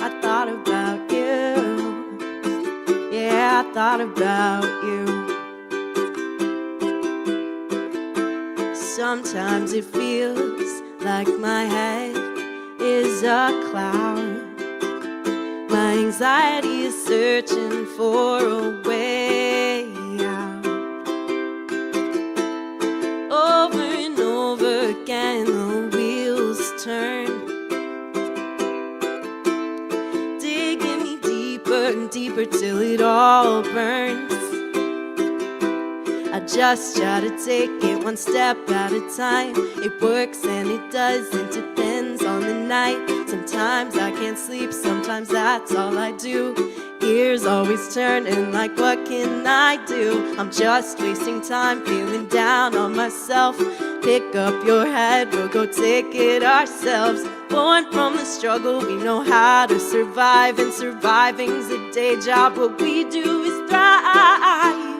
I thought about you. Yeah, I thought about you. Sometimes it feels like my head is a cloud. My anxiety is searching for a way out. Over and over again, the wheels turn, digging me deeper and deeper till it all burns. I just try to take it one step at a time. It works and it doesn't, depends on the night. Sometimes I can't sleep, sometimes that's all I do. Gears always turning, like what can I do? I'm just wasting time, feeling down on myself. Pick up your head, we'll go take it ourselves. Born from the struggle, we know how to survive. And surviving's a day job, what we do is thrive.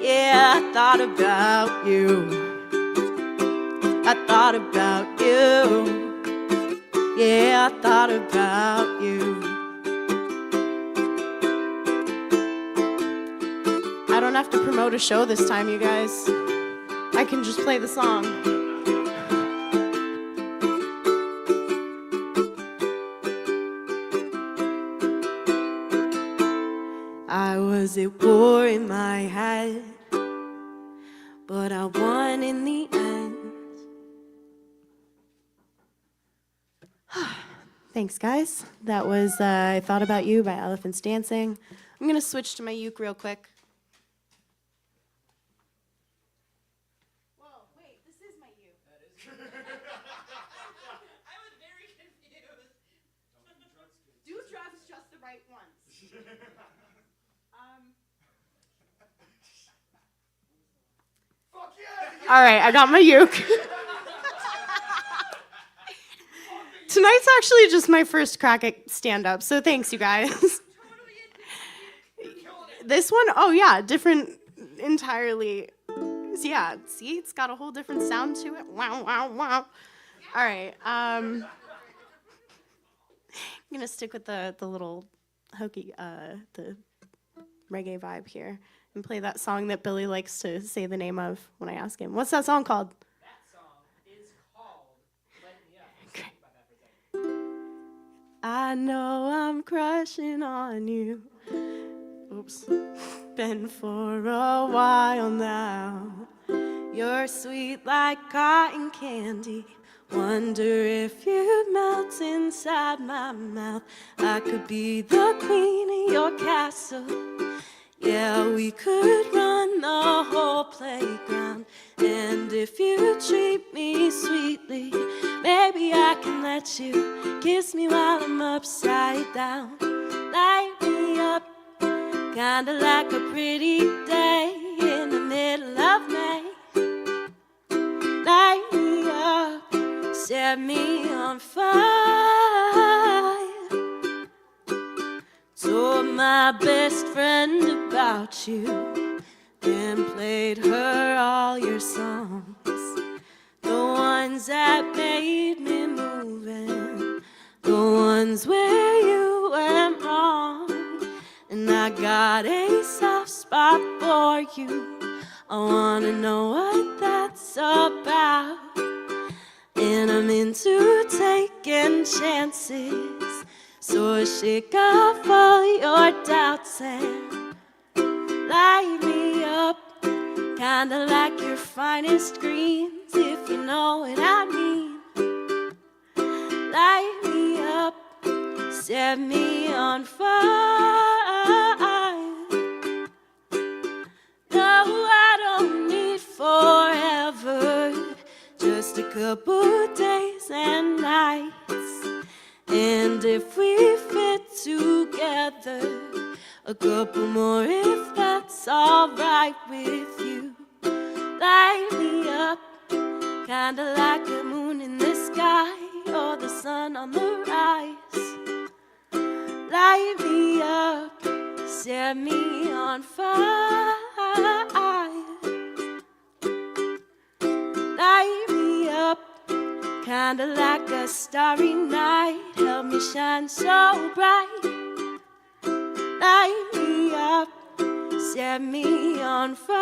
Yeah, I thought about you. I thought about you. Yeah, I thought about you. I don't have to promote a show this time, you guys. I can just play the song. I was at war in my head, but I won in the end. Thanks, guys. That was I Thought About You by Elephants Dancing. I'm going to switch to my uke real quick. Whoa, wait, this is my uke. That is. I was very confused. Dewdrop's just the right ones. All right, I got my uke. Tonight's actually just my first crack at stand-up, so thanks, you guys. This one, oh yeah, different entirely. Yeah, see, it's got a whole different sound to it. Wow, wow, wow. All right, I'm gonna stick with the little hokey, the reggae vibe here, and play that song that Billy likes to say the name of when I ask him. What's that song called? That song is called Light Me Up. Okay. I know I'm crushing on you. Oops. Been for a while now. You're sweet like cotton candy. Wonder if you'd melt inside my mouth. I could be the queen of your castle. Yeah, we could run the whole playground. And if you treat me sweetly, maybe I can let you kiss me while I'm upside down. Light me up, kinda like a pretty day in the middle of May. Light me up, set me on fire. Told my best friend about you, then played her all your songs, the ones that made me move in, the ones where you went wrong. And I got a soft spot for you. I wanna know what that's about. And I'm into taking chances, so shake off all your doubts and light me up, kinda like your finest greens, if you know what I mean. Light me up, set me on fire. couple days and nights. And if we fit together, a couple more if that's alright with you. Light me up, kinda like a moon in the sky or the sun on the rise. Light me up, set me on fire. Light me up, kinda like a starry night. Help me shine so bright. Light me up, set me on fire.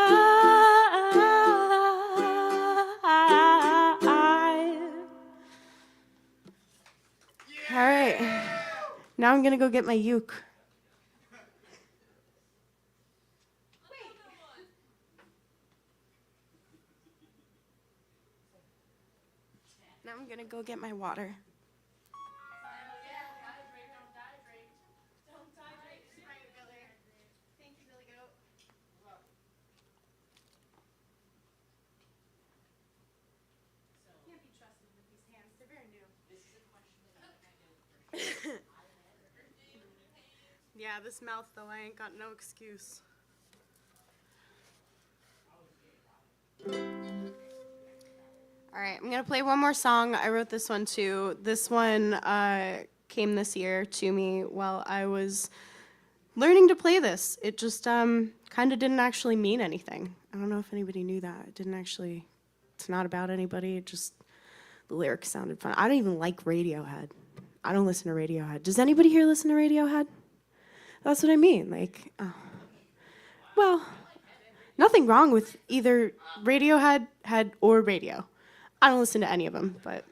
All right, now I'm gonna go get my uke. Now I'm gonna go get my water. Yeah, this mouth though, I ain't got no excuse. All right, I'm gonna play one more song. I wrote this one too. This one came this year to me while I was learning to play this. It just kind of didn't actually mean anything. I don't know if anybody knew that. It didn't actually, it's not about anybody. It just, the lyrics sounded fun. I don't even like Radiohead. I don't listen to Radiohead. Does anybody here listen to Radiohead? That's what I mean. Like, well, nothing wrong with either Radiohead, head, or radio. I don't listen to any of them, but.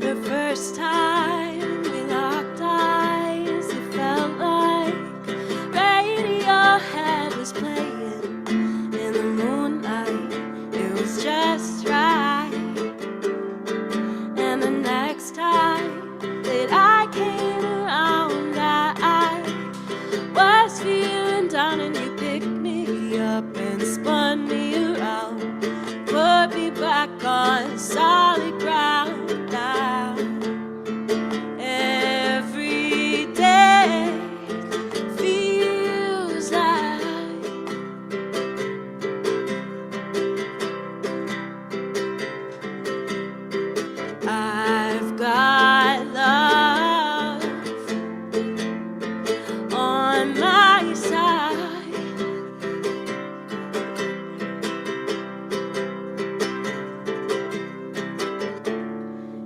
The first time we locked eyes, it felt like Radiohead was playing in the moonlight. It was just right. And the next time that I came around, I was feeling down, and you picked me up and spun me around, put me back on solid ground. Now every day feels like I've got love on my side.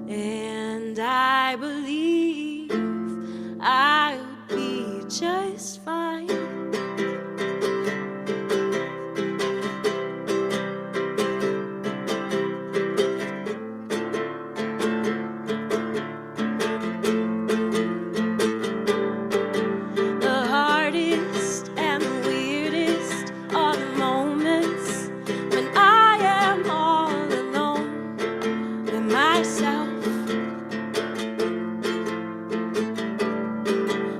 And I believe I'll be just fine. The hardest and the weirdest are the moments when I am all alone with myself.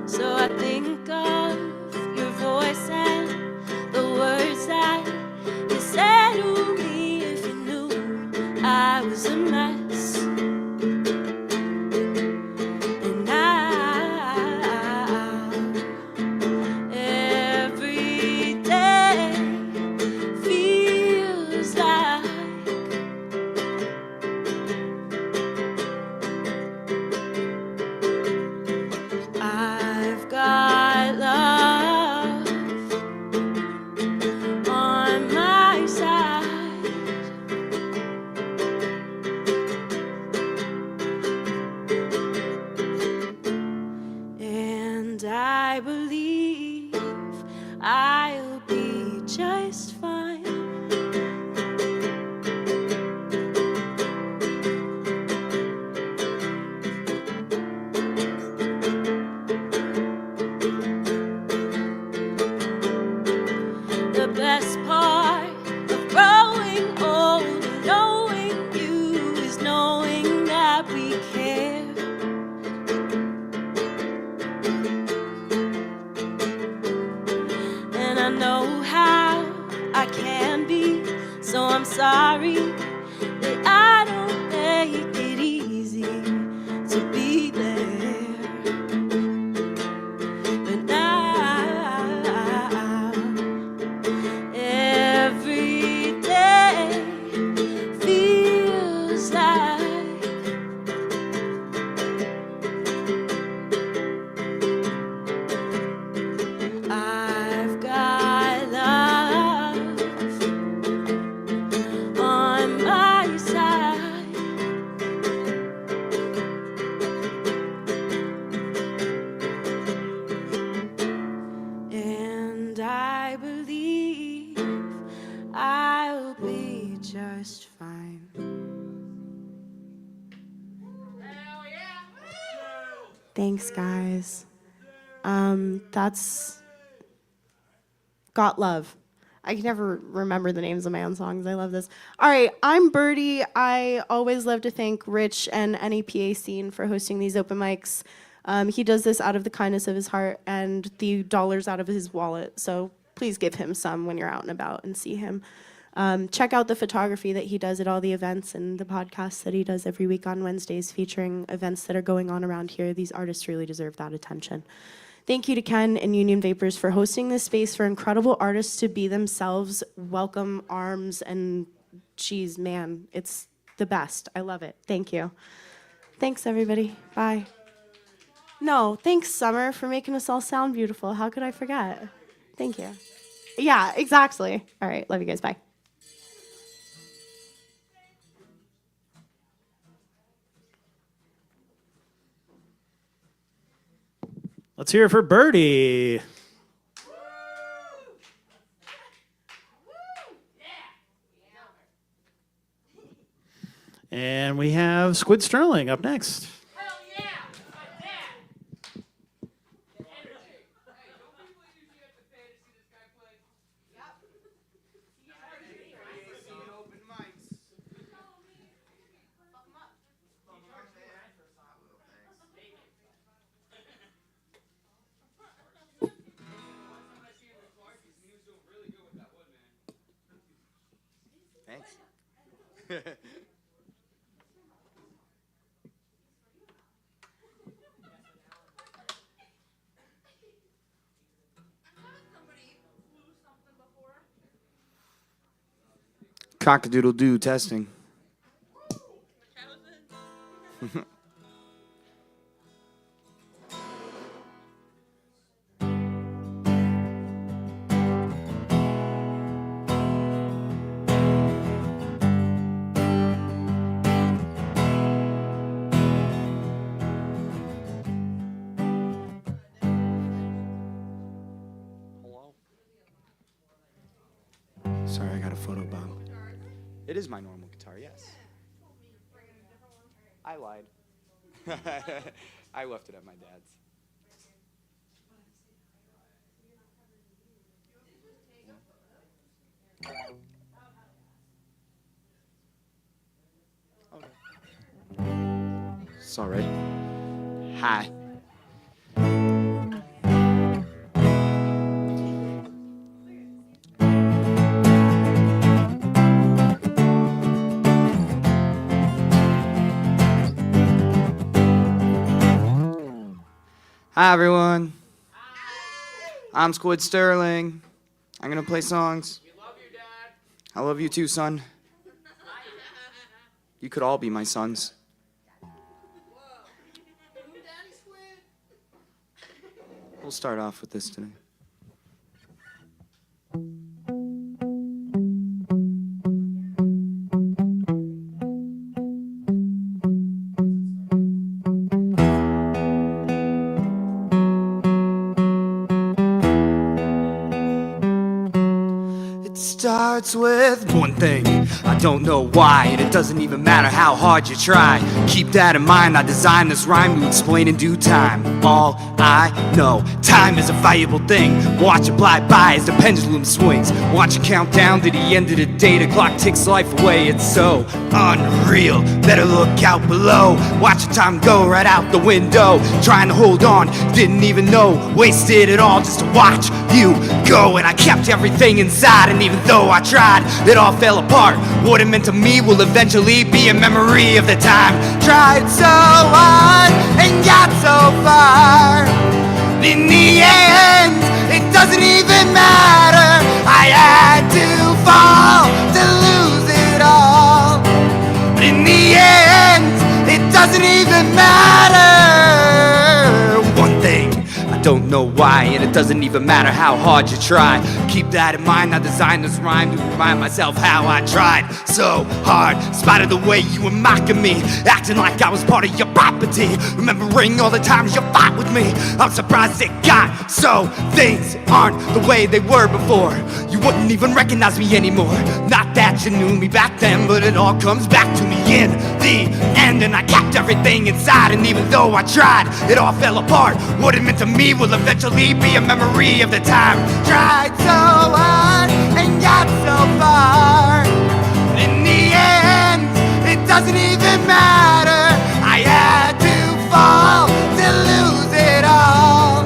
So I think of your voice and the words that you said to me. If you knew I was a mess, and every day feels like I've got love on my side. So I'm sorry that I don't make it easy to be there. But now, every day feels like I've got love on my side. And I believe I'll be just fine. Thanks, guys. That's Got Love. I can never remember the names of my own songs. I love this. All right, I'm Birdie. I always love to thank Rich and NEPA Scene for hosting these open mics. He does this out of the kindness of his heart and the dollars out of his wallet. So please give him some when you're out and about and see him. Check out the photography that he does at all the events and the podcasts that he does every week on Wednesdays featuring events that are going on around here. These artists really deserve that attention. Thank you to Ken and Union Vapors for hosting this space for incredible artists to be themselves, welcome arms, and geez, man, it's the best. I love it. Thank you. Thanks, everybody. Bye. No, thanks, Summer, for making us all sound beautiful. How could I forget? Thank you. Yeah, exactly. All right, love you guys. Bye. Let's hear it for Birdie. And we have Squid Sterling up next. Cock-a-doodle-doo testing. Sorry, I got a photo bomb. It is my normal guitar, yes. I lied. I left it at my dad's. Okay. It's all right. Hi. Hi, everyone. I'm Squid Sterling. I'm going to play songs. We love you, Dad. I love you too, son. You could all be my sons. We'll start off with this today. Starts with one thing, I don't know why, and it doesn't even matter how hard you try. Keep that in mind, I designed this rhyme to explain in due time. All I know, time is a valuable thing. Watch it glide by as the pendulum swings. Watch it count down to the end of the day. The clock ticks life away, it's so unreal. Better look out below. Watch the time go right out the window. Trying to hold on, didn't even know. Wasted it all just to watch you go. And I kept everything inside, and even though I tried tried, it all fell apart. What it meant to me will eventually be a memory of the time. Tried so hard and got so far. In the end, it doesn't even matter. I had to fall to lose it all. But in the end, it doesn't even matter. One thing, I don't know why, and it doesn't even matter how hard you try. Keep that in mind, I designed this rhyme to remind myself how I tried so hard. In spite of the way you were mocking me, acting like I was part of your property, remembering all the times you fought with me. I'm surprised it got so. Things aren't the way they were before. You wouldn't even recognize me anymore. Not that you knew me back then, but it all comes back to me in the end. And I kept everything inside, and even though I tried, it all fell apart. What it meant to me will eventually be a memory of the time. Tried so hard and got so far. In the end, it doesn't even matter. I had to fall to lose it all.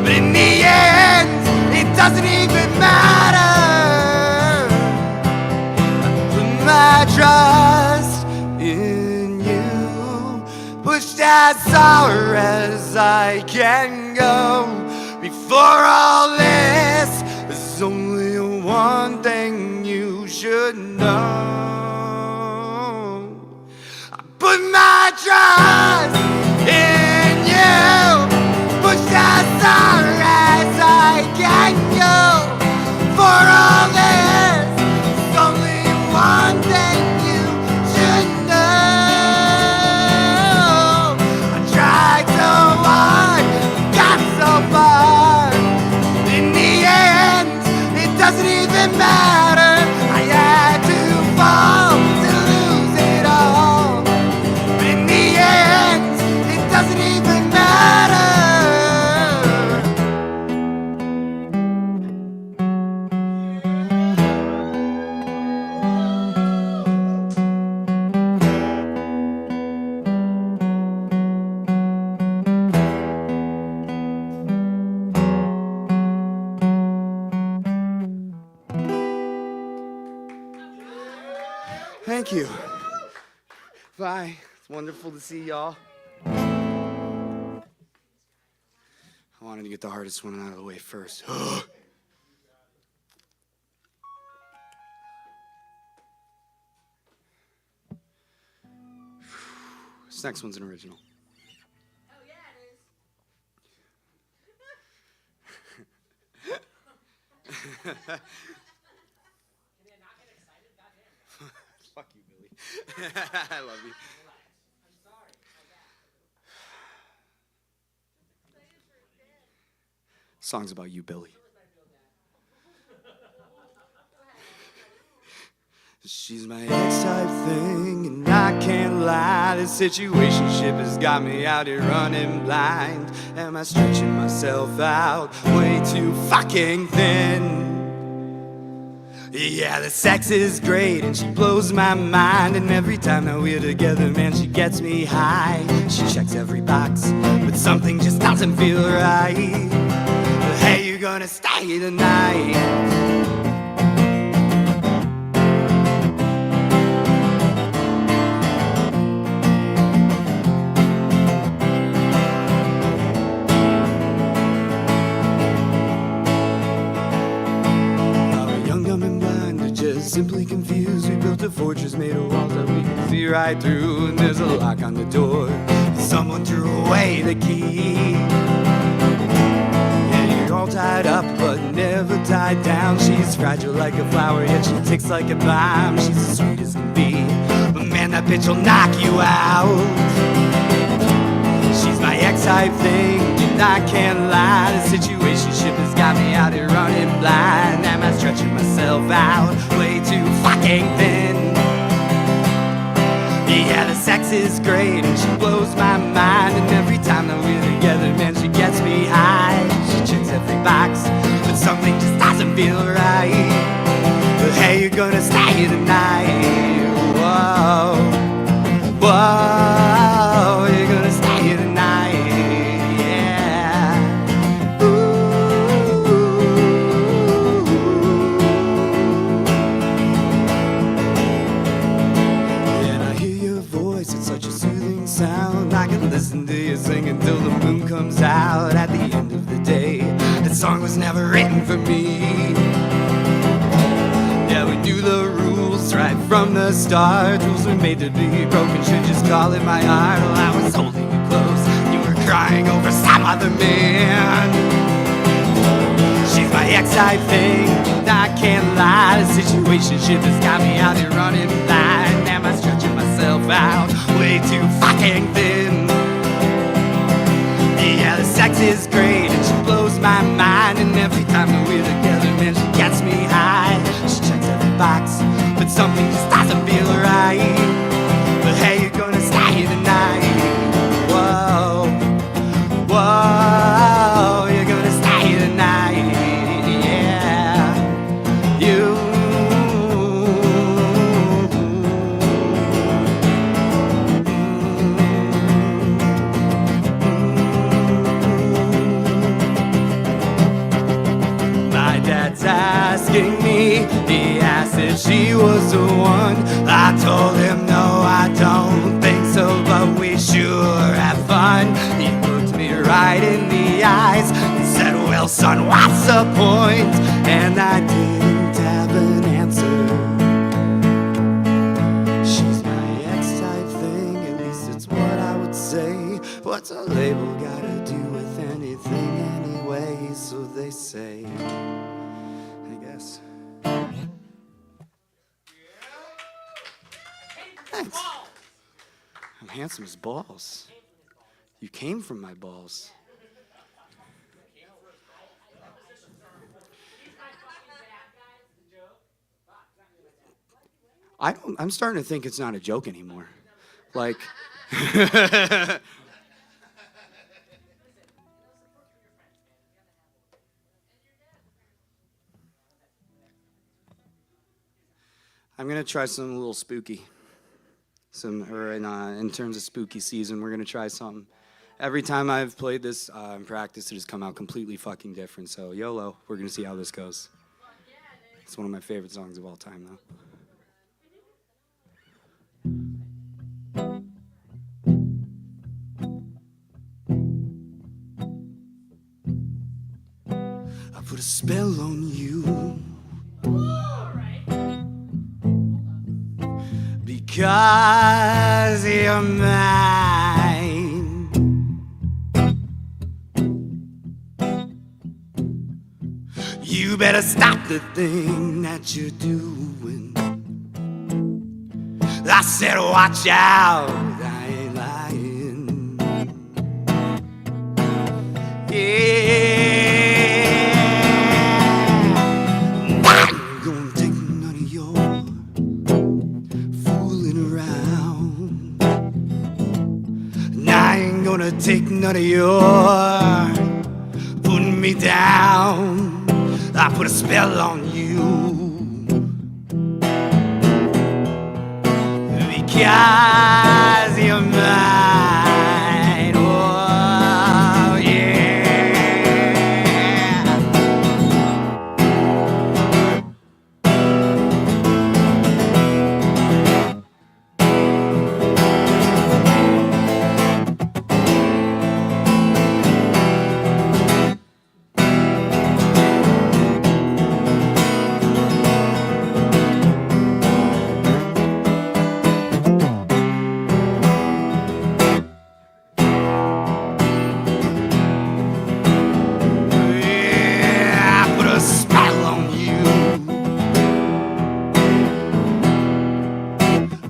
But in the end, it doesn't even matter. I put my trust in you, pushed as far as I can go. Before all this, there's only one thing you should know. I put my trust in you, pushed as far as I can go. For all this, there's only one thing you should know. I tried so hard, got so far. In the end, it doesn't even matter. I had to fall to lose it all. But in the end, it doesn't even matter. Thank you. Bye. It's wonderful to see y'all. I wanted to get the hardest one out of the way first. This next one's an original. Oh, yeah, it is. Fuck you, Billy. I love you. Song's about you, Billy. She's my ex-type thing, and I can't lie. This situationship has got me out here running blind. Am I stretching myself out way too fucking thin? Yeah, the sex is great and she blows my mind. And every time that we're together, man, she gets me high. She checks every box, but something just doesn't feel right. But hey, you're gonna stay tonight. Simply confused, we built a fortress made of walls that we can see right through. And there's a lock on the door, someone threw away the key. Yeah, you're all tied up but never tied down. She's fragile like a flower, yet she ticks like a bomb. She's as sweet as can be, but man, that bitch will knock you out. She's my ex-type thing, and I can't lie. The situationship has got me out here running blind. Am I stretching myself out way too fucking thin? Yeah, the sex is great and she blows my mind. And every time that we're together, man, she gets me high. She checks every box, but something just doesn't feel right. But hey, you're gonna stay here tonight. Whoa, whoa, you're gonna stay here tonight. Yeah. Ooh. for me. Yeah, we knew the rules right from the start. Rules were made to be broken, should just call it my heart. Well, I was holding you close, you were crying over some other man. She's my ex-type thing, and I can't lie. The situationship has got me out here running blind. Am I stretching myself out way too fucking thin? Yeah, the sex is great, and she blows my mind. And every time that we're together, man, she gets me high. She checks every box, but something just doesn't feel right. But hey, you're gonna stay here tonight. Whoa, whoa, you're gonna stay here tonight. Yeah, you. My dad's asking me, he asked if she was the one. I told him no, I don't think so, but we sure have fun. He looked me right in the eyes and said, well son, what's the point? And I didn't have an answer. She's my ex-type thing, at least it's what I would say. What's a label gotta do with anything anyway? So they say, I guess. Thanks. I'm handsome as balls. You came from my balls. I'm starting to think it's not a joke anymore. Like, I'm gonna try something a little spooky. In terms of spooky season, we're gonna try something. Every time I've played this in practice, it has come out completely fucking different. So YOLO, we're gonna see how this goes. It's one of my favorite songs of all time, though. I put a spell on you. Because you're mine. You better stop the thing that you're doing. I said watch out, I ain't lying. Yeah, I ain't gonna take none of your fooling around. And I ain't gonna take none of your putting me down. I put a spell on you. Because you're mine, oh yeah.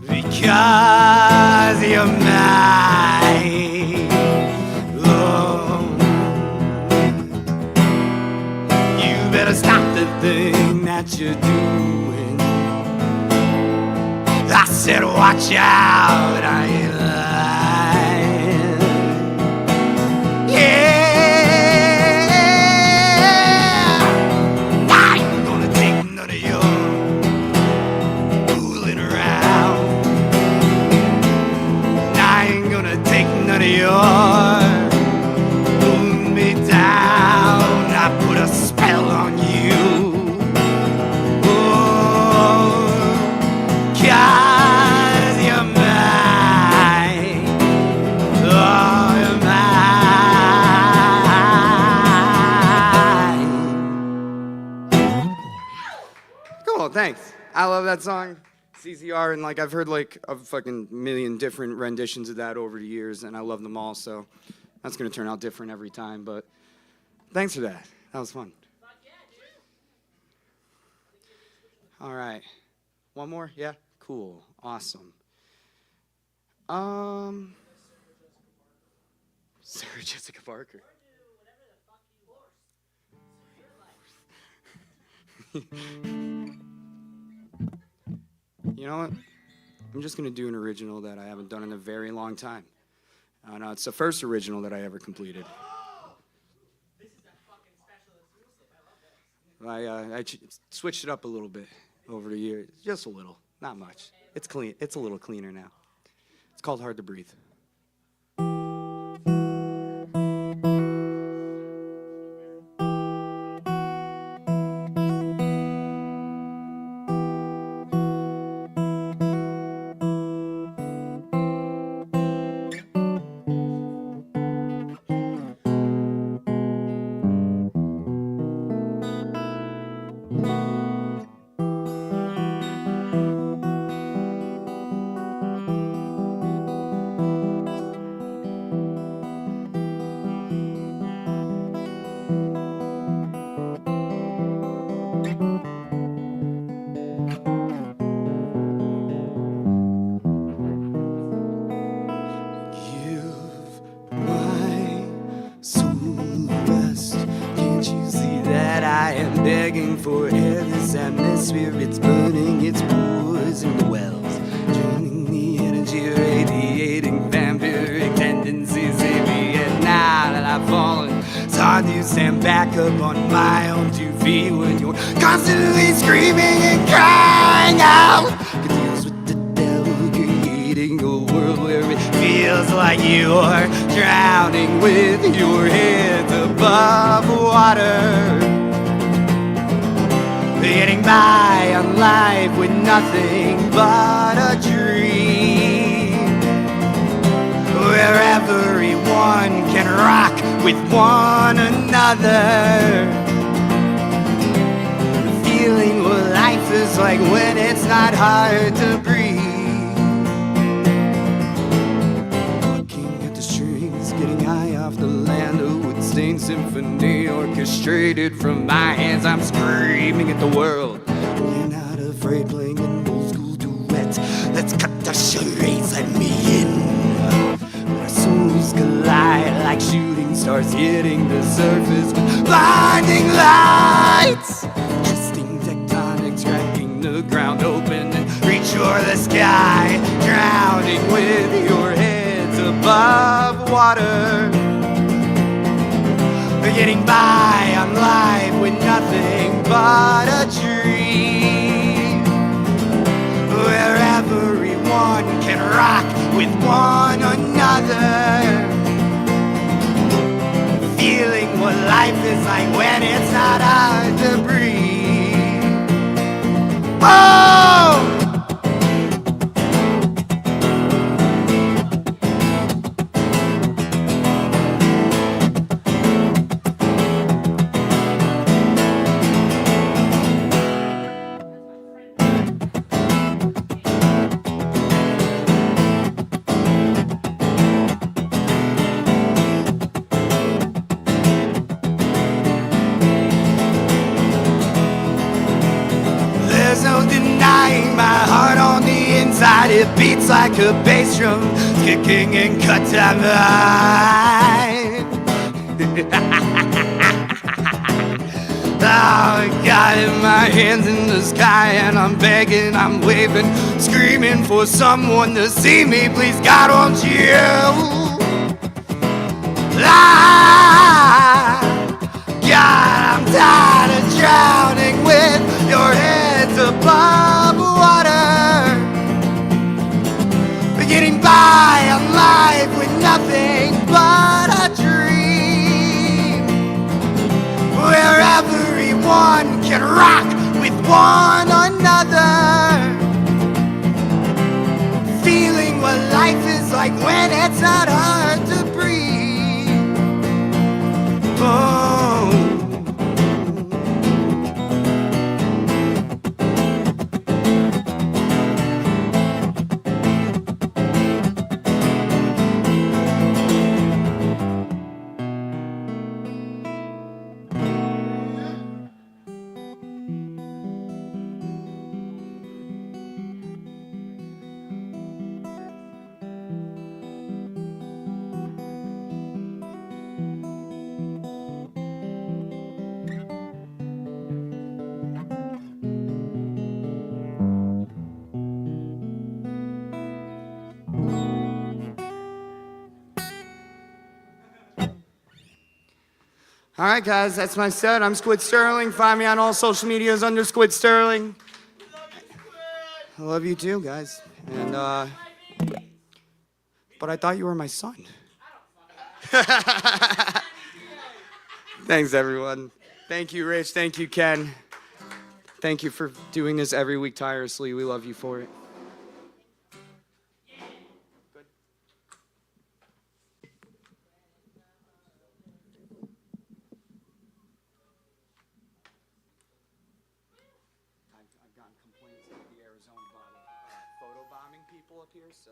Because you're mine, oh. You better stop the thing that you're doing. I said watch out, I ain't lying. Yeah, I ain't gonna take none of your fooling around. None of your pulling me down. I put a spell on you. Oh, 'cause you're mine. that song, CCR, and like I've heard like a fucking million different renditions of that over the years, and I love them all. So that's gonna turn out different every time. But thanks for that. That was fun. All right, one more. Yeah, cool, awesome. Sarah Jessica Parker. You know what? I'm just going to do an original that I haven't done in a very long time. No, it's the first original that I ever completed. I switched it up a little bit over the years. Just a little, not much. It's clean. It's a little cleaner now. It's called Hard to Breathe. For air, this atmosphere, it's burning, it's poison the wells, draining the energy, radiating vampiric tendencies in me. And now that I've fallen, it's hard to stand back up on my own 2 feet when you're constantly screaming and crying out. Confused with the devil, creating a world where it feels like you're drowning with your head above water. Getting by on life with nothing but a dream, where everyone can rock with one another, feeling what life is like when it's not hard to breathe. Looking at the strings, getting high off the land, a wood-stained symphony orchestrated from my hands. I'm screaming at the world. You're not afraid, playing an old school duet. Let's cut the charades, let me in. Our souls collide like shooting stars hitting the surface with blinding lights. Twisting tectonics, cracking the ground open and reach for the sky, drowning with your heads above water. Getting by on life with nothing but a dream, where everyone can rock with one another, feeling what life is like when it's not hard to breathe. Oh! It beats like a bass drum, kicking and cut time line. Oh, I got it, my hands in the sky, and I'm begging, I'm waving, screaming for someone to see me. Please, God, won't you? God, I'm tired of drowning with your heads above water. Getting by on life with nothing but a dream, where everyone can rock with one another, feeling what life is like when it's not hard to breathe. Oh. All right, guys, that's my set. I'm Squid Sterling. Find me on all social medias under Squid Sterling. I love you too, guys. And but I thought you were my son. Thanks, everyone. Thank you, Rich. Thank you, Ken. Thank you for doing this every week tirelessly. We love you for it. I've gotten complaints of the Arizona photo bombing people up here, so.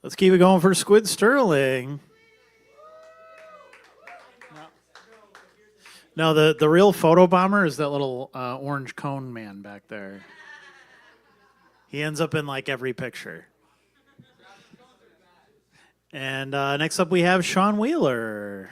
Let's keep it going for Squid Sterling. No, the real photo bomber is that little orange cone man back there. He ends up in like every picture. And next up we have Sean Wheeler.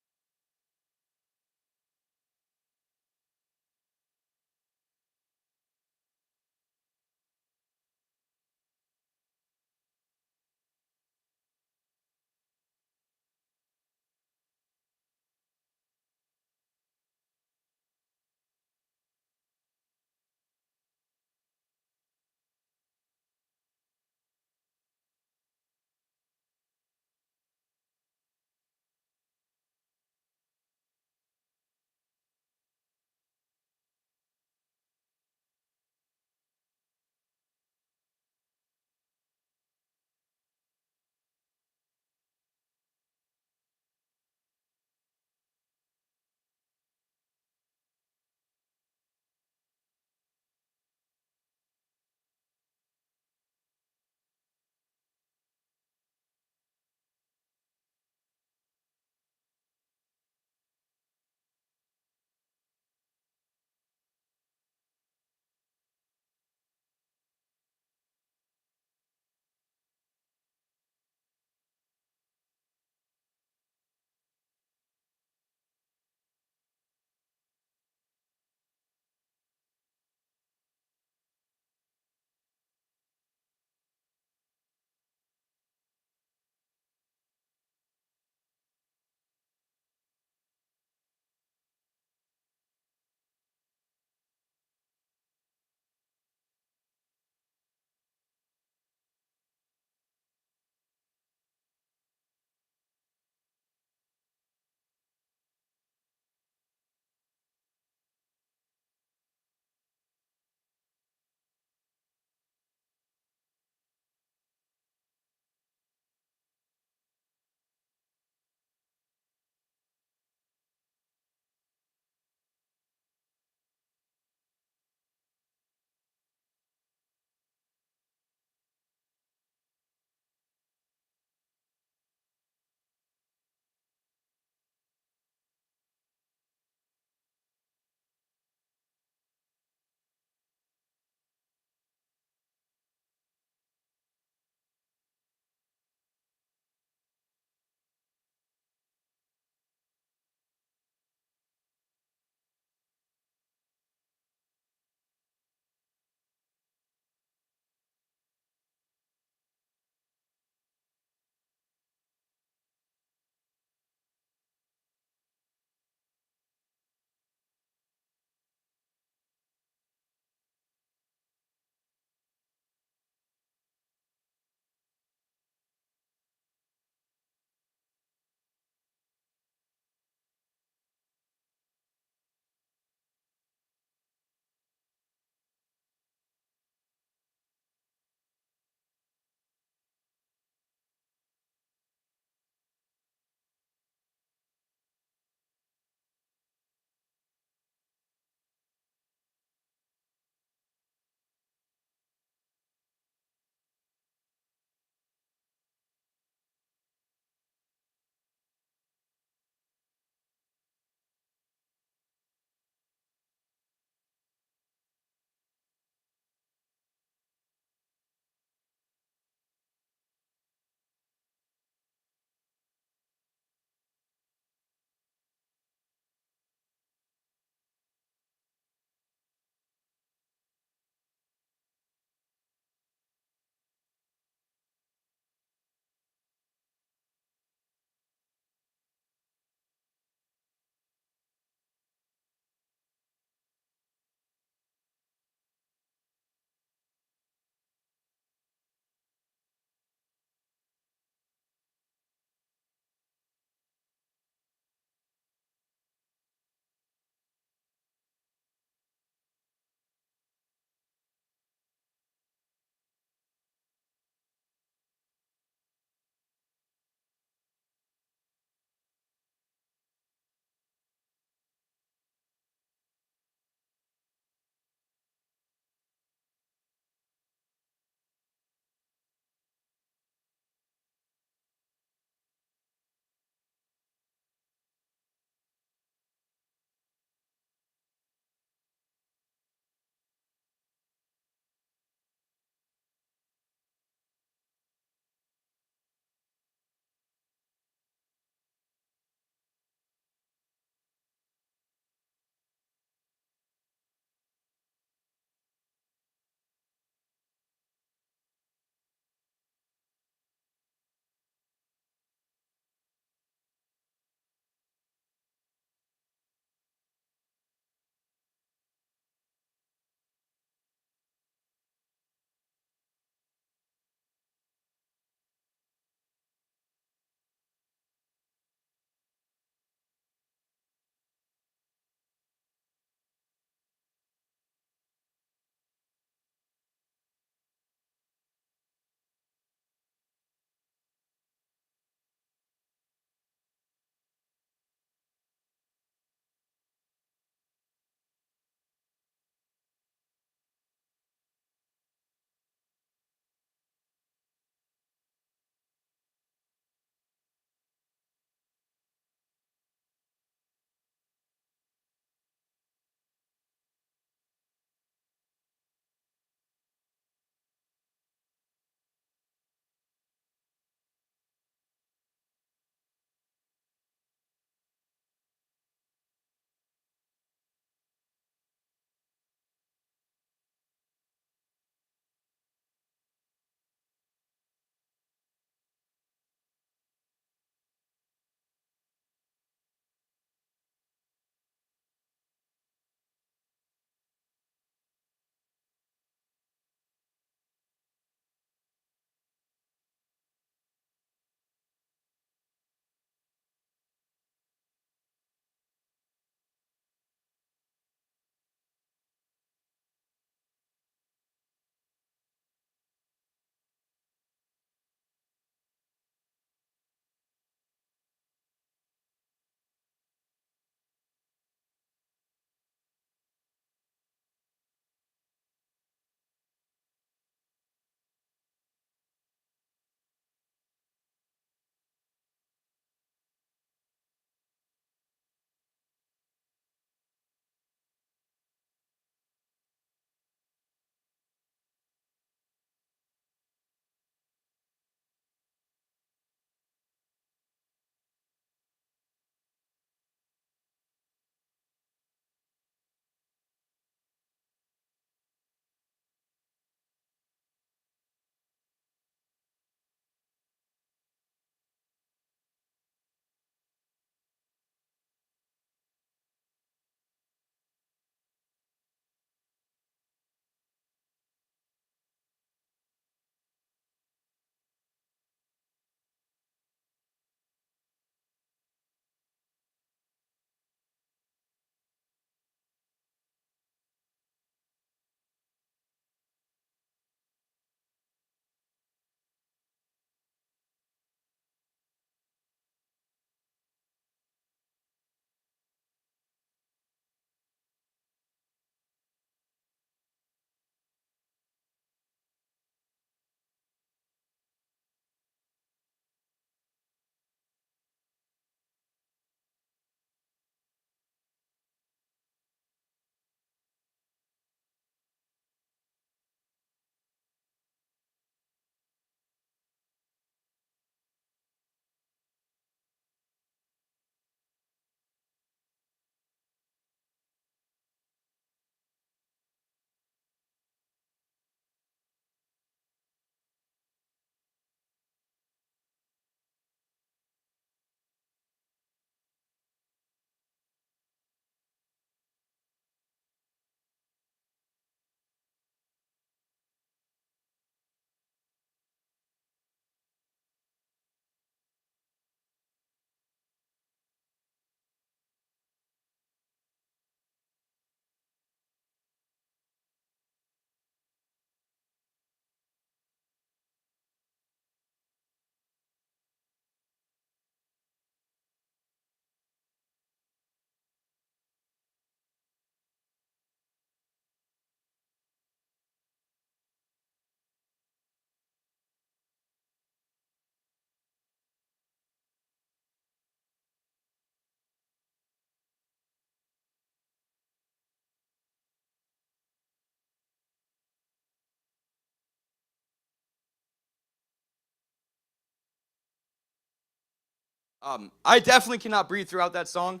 I definitely cannot breathe throughout that song.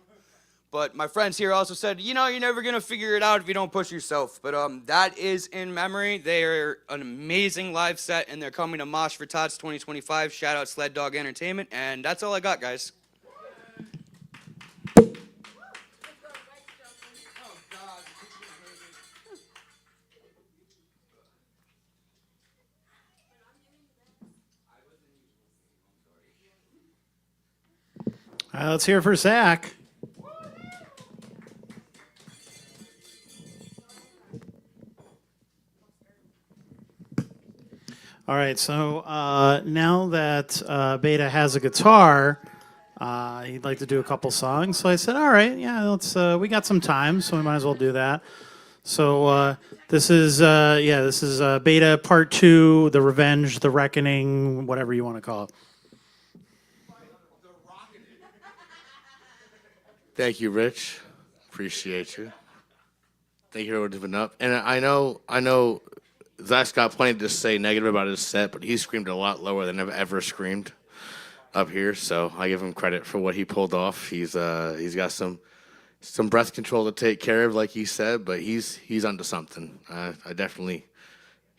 But my friends here also said, you know, you're never going to figure it out if you don't push yourself. But that is in memory. They are an amazing live set, and they're coming to Mosh for Tots 2025. Shout out Sled Dog Entertainment. And that's all I got, guys. Let's hear it for Zach. All right, so now that Beta has a guitar, he'd like to do a couple songs. So I said, all right, yeah, let's. We got some time, so we might as well do that. So this is Beta Part 2, The Revenge, The Reckoning, whatever you want to call it. Thank you, Rich. Appreciate you. Thank you for giving up. And I know Zach's got plenty to say negative about his set, but he screamed a lot lower than I've ever screamed up here. So I give him credit for what he pulled off. He's got some breath control to take care of, like he said, but he's onto something. I definitely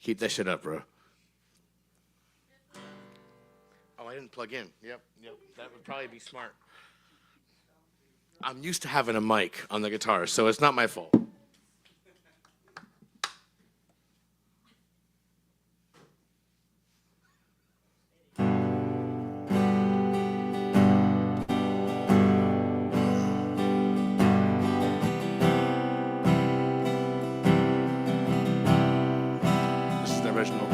keep that shit up, bro. Oh, I didn't plug in. Yep. That would probably be smart. I'm used to having a mic on the guitar, so it's not my fault. This is the original.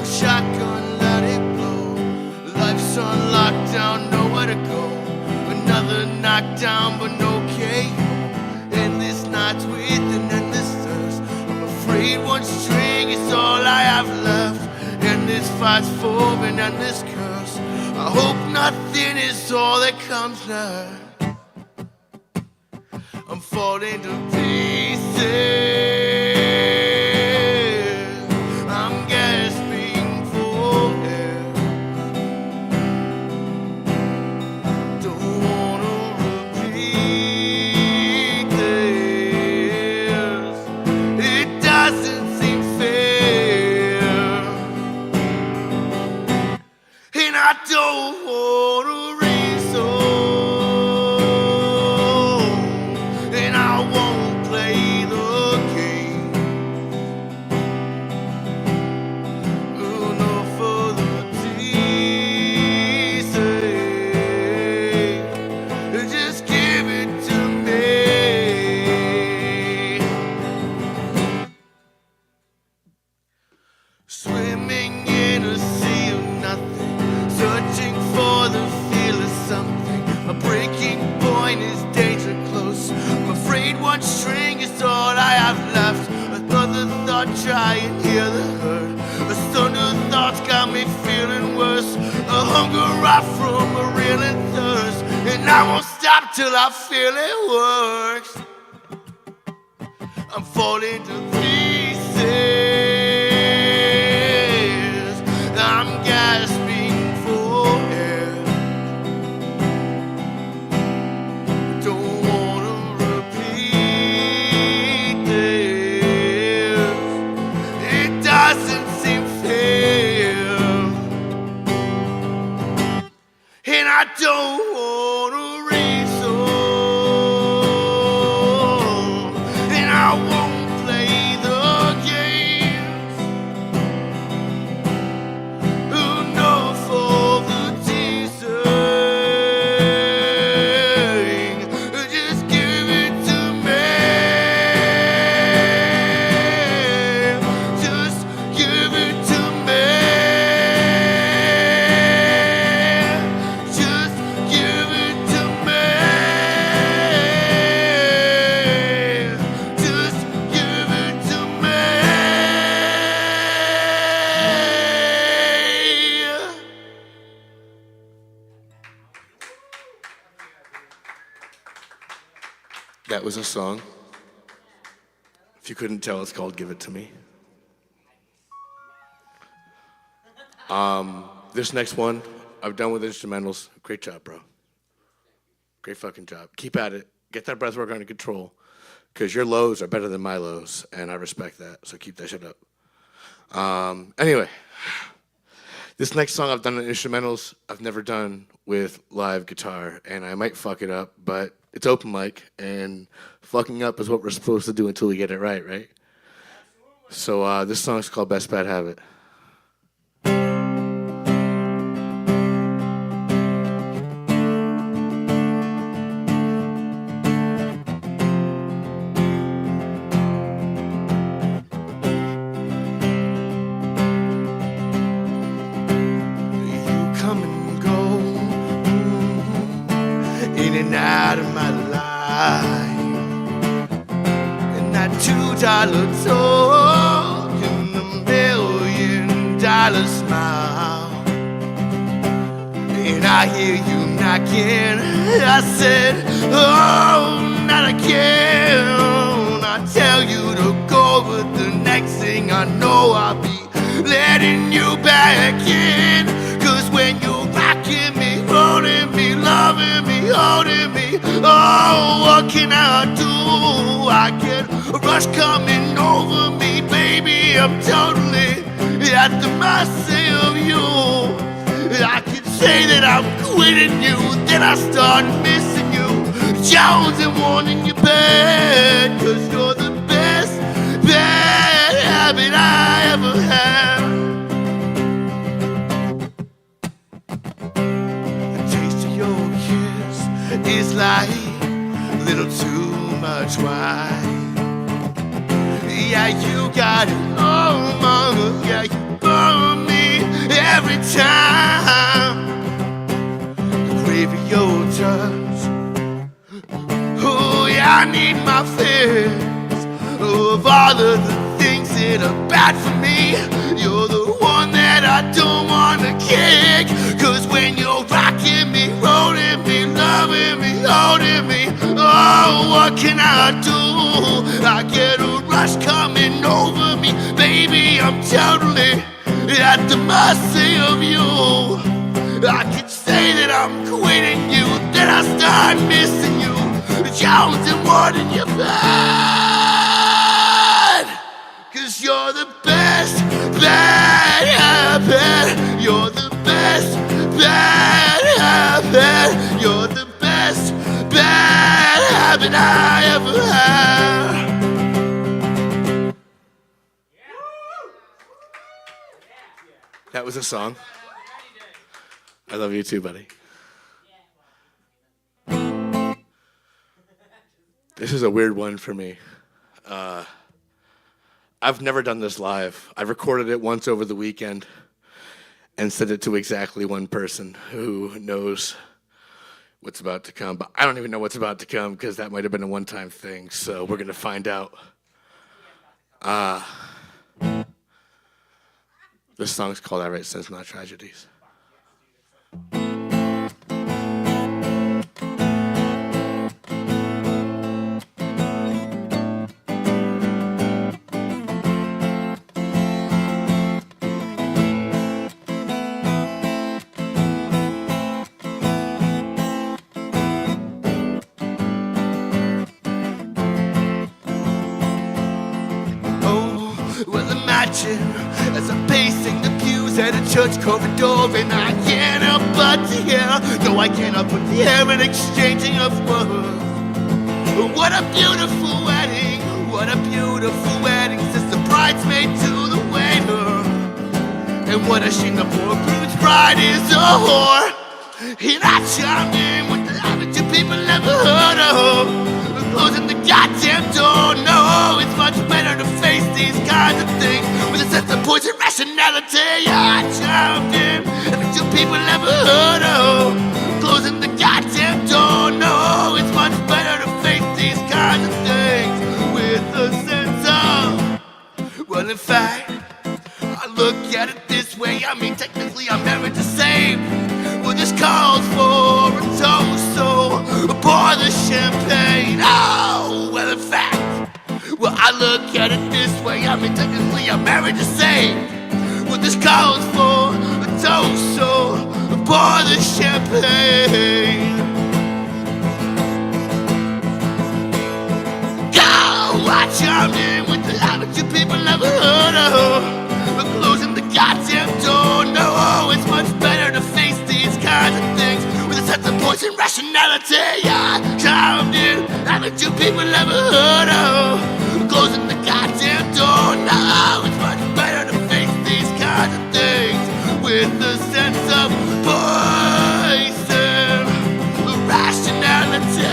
Shotgun, let it blow. Life's on lockdown, nowhere to go. Another knockdown, but no KO. And this night's with an endless thirst. I'm afraid one string is all I have left. And this fight's for an endless curse. I hope nothing is all that comes next. I'm falling to pieces. I don't wanna raise on, and I won't play the game. Enough for the teasing. Just give it to me. Swimming in a sea of nothing. Searching for the feel of something. A breaking point is danger close. I'm afraid one string is all I have left. Another thought, try and hear the hurt. A thunder thoughts got me feeling worse. A hunger right from a reeling thirst. And I won't stop till I feel it works. I'm falling to pieces. I'm gasping. And I don't wanna race on, and I won't play the is a song. If you couldn't tell, it's called Give It To Me. This next one, I'm done with instrumentals. Great job, bro. Great fucking job. Keep at it. Get that breath work under control, because your lows are better than my lows, and I respect that, so keep that shit up. Anyway, this next song I've done in instrumentals, I've never done with live guitar, and I might fuck it up, but it's open mic, and fucking up is what we're supposed to do until we get it right, right? So this song's called Best Bad Habit. Out of my life, and that $2 talk and the $1 million smile, and I hear you knocking. I said, oh, not again. I tell you to go, but the next thing I know, I'll be letting you back in. 'Cause when you're rocking me, holding me, loving me, holding me, oh, what can I do? I get a rush coming over me, baby. I'm totally at the mercy of you. I can say that I'm quitting you, then I start missing you. Jones and one in your bed, 'cause you're the best bad habit I ever had. It's like a little too much wine. Yeah, you got it, oh mama. Yeah, you burn me every time. The gravy your touch. Oh yeah, I need my fix of all of the things that are bad for me. You're the one that I don't wanna kick. 'Cause when you're rocking me, rolling me, loving me, holding me, oh, what can I do? I get a rush coming over me, baby. I'm totally at the mercy of you. I could say that I'm quitting you, then I start missing you. Jones and what in your bed? 'Cause you're the best bad habit. You're the best bad habit. You're the best bad habit I ever had. That was a song. I love you too, buddy. This is a weird one for me. I've never done this live. I recorded it once over the weekend and sent it to exactly one person who knows what's about to come. But I don't even know what's about to come because that might have been a one-time thing. So we're going to find out. This song's called I Write Sins, Not Tragedies. As I'm pacing the pews at a church corridor, and I can't help but to hear, no, I can't help but to hear an exchanging of words. What a beautiful wedding, what a beautiful wedding, says the bridesmaid to the waiter. And what a shame the poor groom's bride is a whore. And I chimed in with the haven't you people ever heard of? Closing the goddamn door, no, it's much better to face these kinds of things with a sense of poison rationality. I chimed in, haven't you people ever heard of? Closing the goddamn door, no, it's much better to face these kinds of things with a sense of, well, in fact, I look at it this way, I mean, technically I'm married to save. Well, this calls for a toast, so pour the champagne. Oh, I look at it this way, I mean technically I'm married to say what this calls for, a toast, so pour the champagne. Go, I chimed in with the haven't you people ever heard of? We're closing the goddamn door, no, it's much better to face these kinds of things with a sense of poison rationality. I chimed in, haven't you people ever heard of? We're closing the goddamn door, no, it's much better to face these kinds of things with a sense of poison rationality.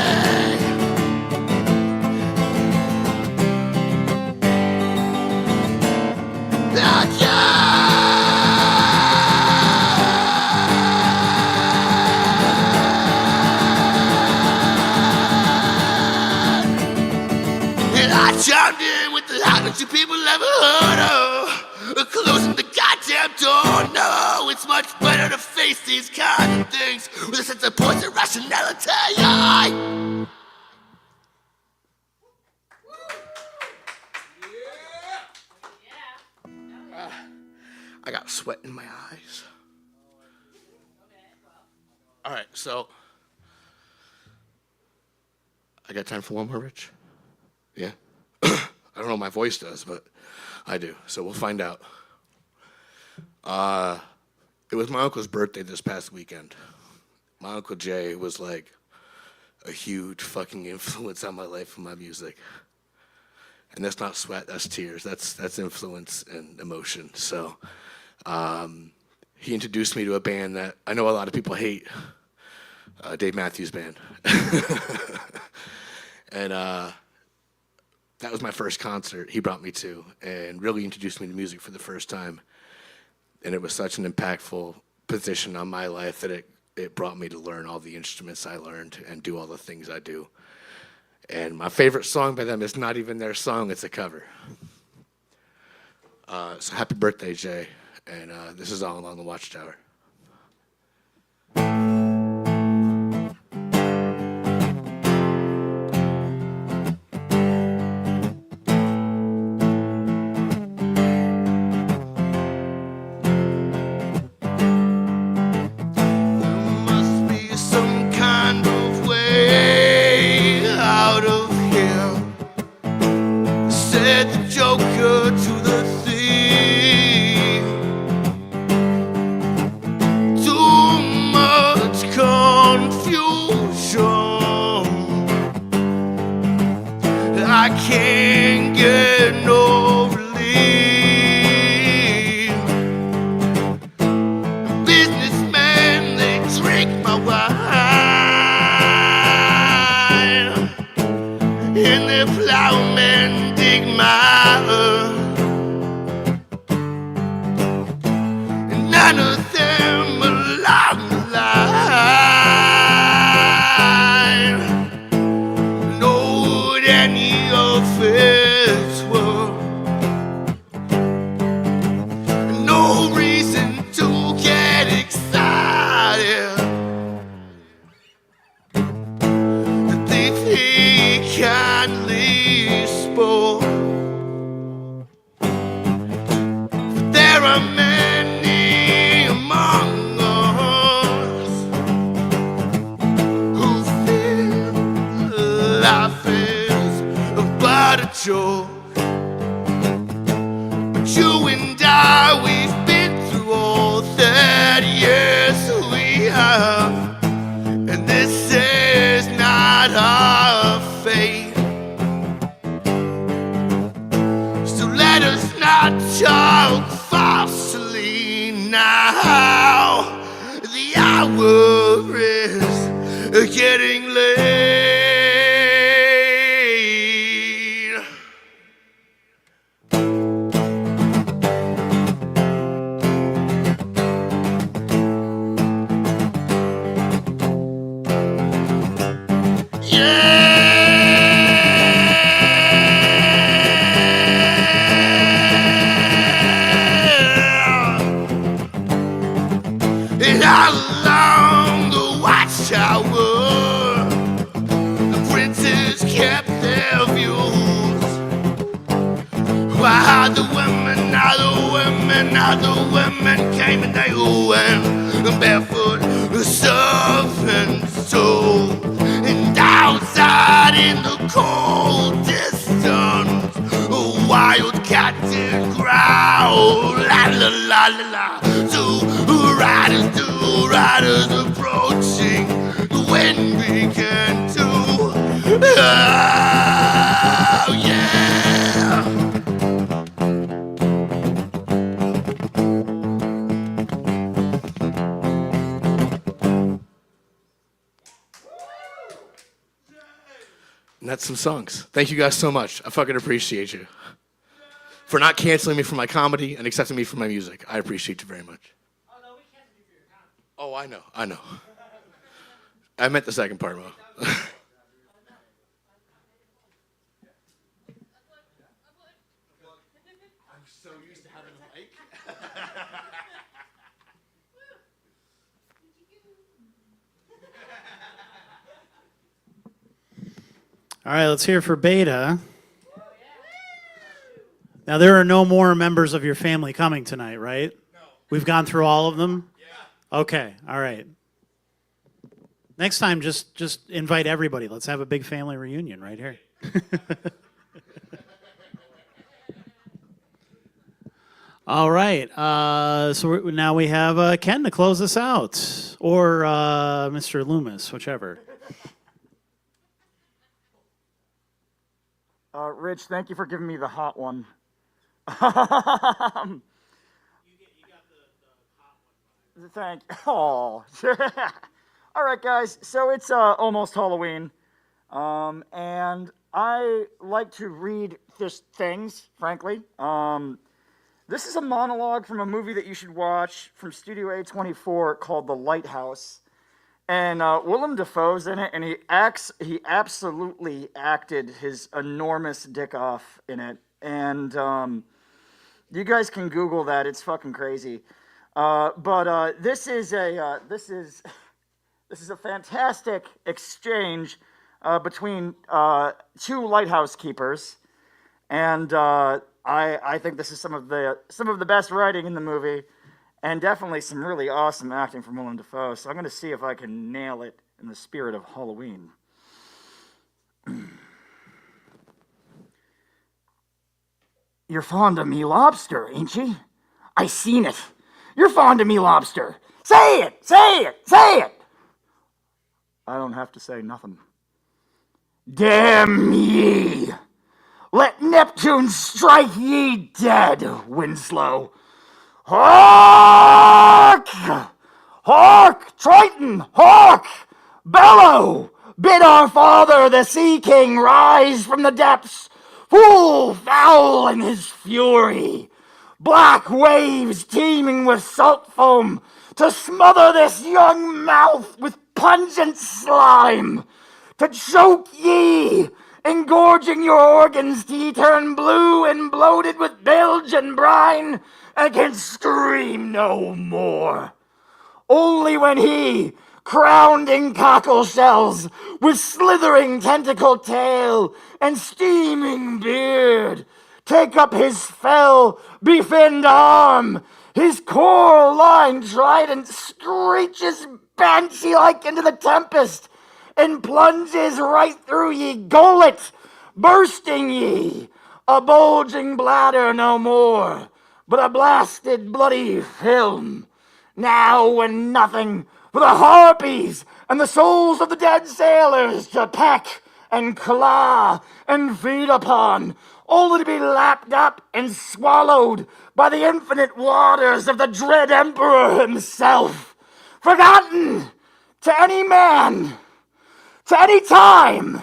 I chimed in with the haven't you people ever heard of? Closing the goddamn door, no, it's much better to face these kinds of things with a sense of poison rationality. I got sweat in my eyes. All right, so I got time for one more, Rich? Yeah? I don't know what my voice does, but I do, so we'll find out. It was my uncle's birthday this past weekend. My Uncle Jay was like a huge fucking influence on my life and my music. And that's not sweat, that's tears. That's influence and emotion. So he introduced me to a band that I know a lot of people hate, Dave Matthews Band. And that was my first concert he brought me to and really introduced me to music for the first time. And it was such an impactful position on my life that it brought me to learn all the instruments I learned and do all the things I do. And my favorite song by them is not even their song, it's a cover. So happy birthday, Jay. And this is All Along the Watchtower. other women came and they went barefoot, servants too. And outside in the cold distance, a wild cat did growl, la la la la la. Two riders approaching, the wind began to, oh yeah. And that's some songs. Thank you guys so much. I fucking appreciate you for not canceling me for my comedy and accepting me for my music. I appreciate you very much. Oh, no, we canceled you for your comedy. Oh, I know. I meant the second part, Mo. I'm so used to having a mic. All right, let's hear for Beta. Now, there are no more members of your family coming tonight, right? No. We've gone through all of them? Yeah. Okay, all right. Next time, just invite everybody. Let's have a big family reunion right here. All right, so now we have Ken to close us out, or Mr. Loomis, whichever. Rich, thank you for giving me the hot one. You got the hot one. Thank. Oh. All right, guys. So it's almost Halloween, and I like to read just things. Frankly, this is a monologue from a movie that you should watch from Studio A24 called The Lighthouse. And Willem Dafoe's in it, and he absolutely acted his enormous dick off in it. And you guys can Google that; it's fucking crazy. But this is a fantastic exchange between two lighthouse keepers, and I think this is some of the best writing in the movie. And definitely some really awesome acting from Willem Dafoe. So I'm going to see if I can nail it in the spirit of Halloween. You're fond of me lobster, ain't ye? I seen it. You're fond of me lobster. Say it, say it, say it. I don't have to say nothing. Damn ye. Let Neptune strike ye dead, Winslow. Hark! Hark! Triton! Hark! Bellow! Bid our father, the Sea King, rise from the depths, full foul in his fury. Black waves teeming with salt foam to smother this young mouth with pungent slime, to choke ye, engorging your organs till ye turn blue and bloated with bilge and brine, and can scream no more. Only when he, crowned in cockle shells, with slithering tentacle tail and steaming beard, take up his fell, befinned arm, his coral-lined trident screeches banshee-like into the tempest, and plunges right through ye gullet, bursting ye, a bulging bladder no more, but a blasted bloody film. Now when nothing for the harpies and the souls of the dead sailors to peck and claw and feed upon, only to be lapped up and swallowed by the infinite waters of the dread emperor himself, forgotten to any man, to any time,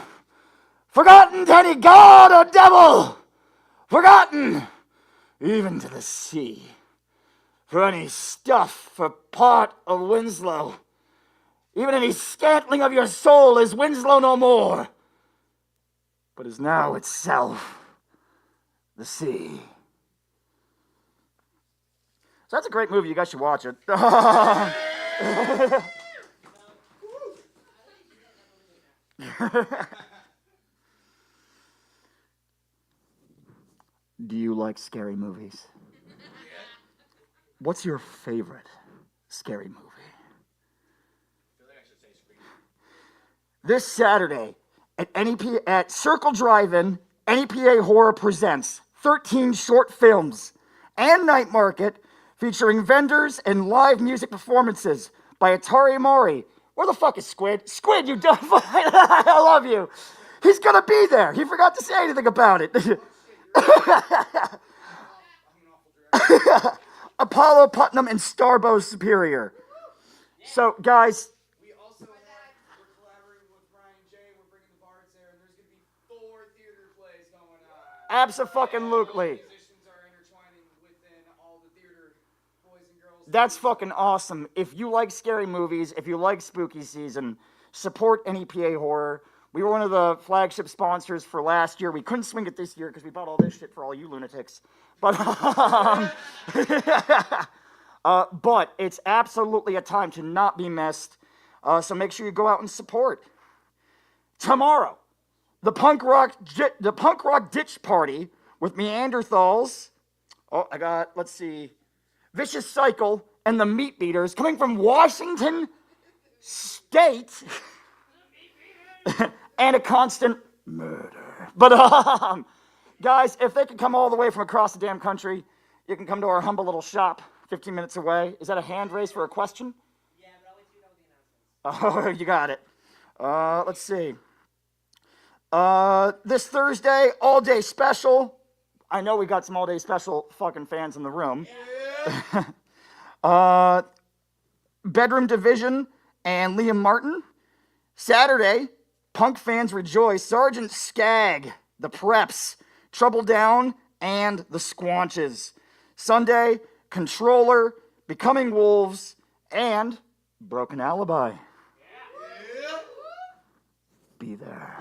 forgotten to any god or devil, forgotten even to the sea, for any stuff for part of Winslow, even any scantling of your soul is Winslow no more, but is now itself the sea. So that's a great movie. You guys should watch it. Do you like scary movies? What's your favorite scary movie? This Saturday at Circle Drive-In, NEPA Horror presents 13 short films and night market featuring vendors and live music performances by Atari Mori. Where the fuck is Squid? Squid, you dumb fuck. I love you. He's gonna be there. He forgot to say anything about it. Apollo Putnam and Starbow Superior. So, guys. We also we're collaborating with Ryan J. We're bringing the bards there, and there's going to be 4 theater plays going on. Abso-fucking-lutely. Musicians are intertwining within all the theater boys and girls. That's fucking awesome. If you like scary movies, if you like spooky season, support NEPA Horror. We were one of the flagship sponsors for last year. We couldn't swing it this year because we bought all this shit for all you lunatics. But, but it's absolutely a time to not be missed. So make sure you go out and support. Tomorrow, the punk rock ditch party with Neanderthals. Oh, let's see, Vicious Cycle and the Meat Beaters coming from Washington State. And a constant murder. But, guys, if they could come all the way from across the damn country, you can come to our humble little shop 15 minutes away. Is that a hand raise for a question? Yeah, but I'll wait till you know the announcements. Oh, you got it. Let's see. This Thursday, all-day special. I know we got some all-day special fucking fans in the room. Yeah. Bedroom Division and Liam Martin. Saturday, punk fans rejoice. Sergeant Skag, the Preps, Trouble Down, and the Squanches. Sunday, Controller, Becoming Wolves, and Broken Alibi. Yeah. Be there,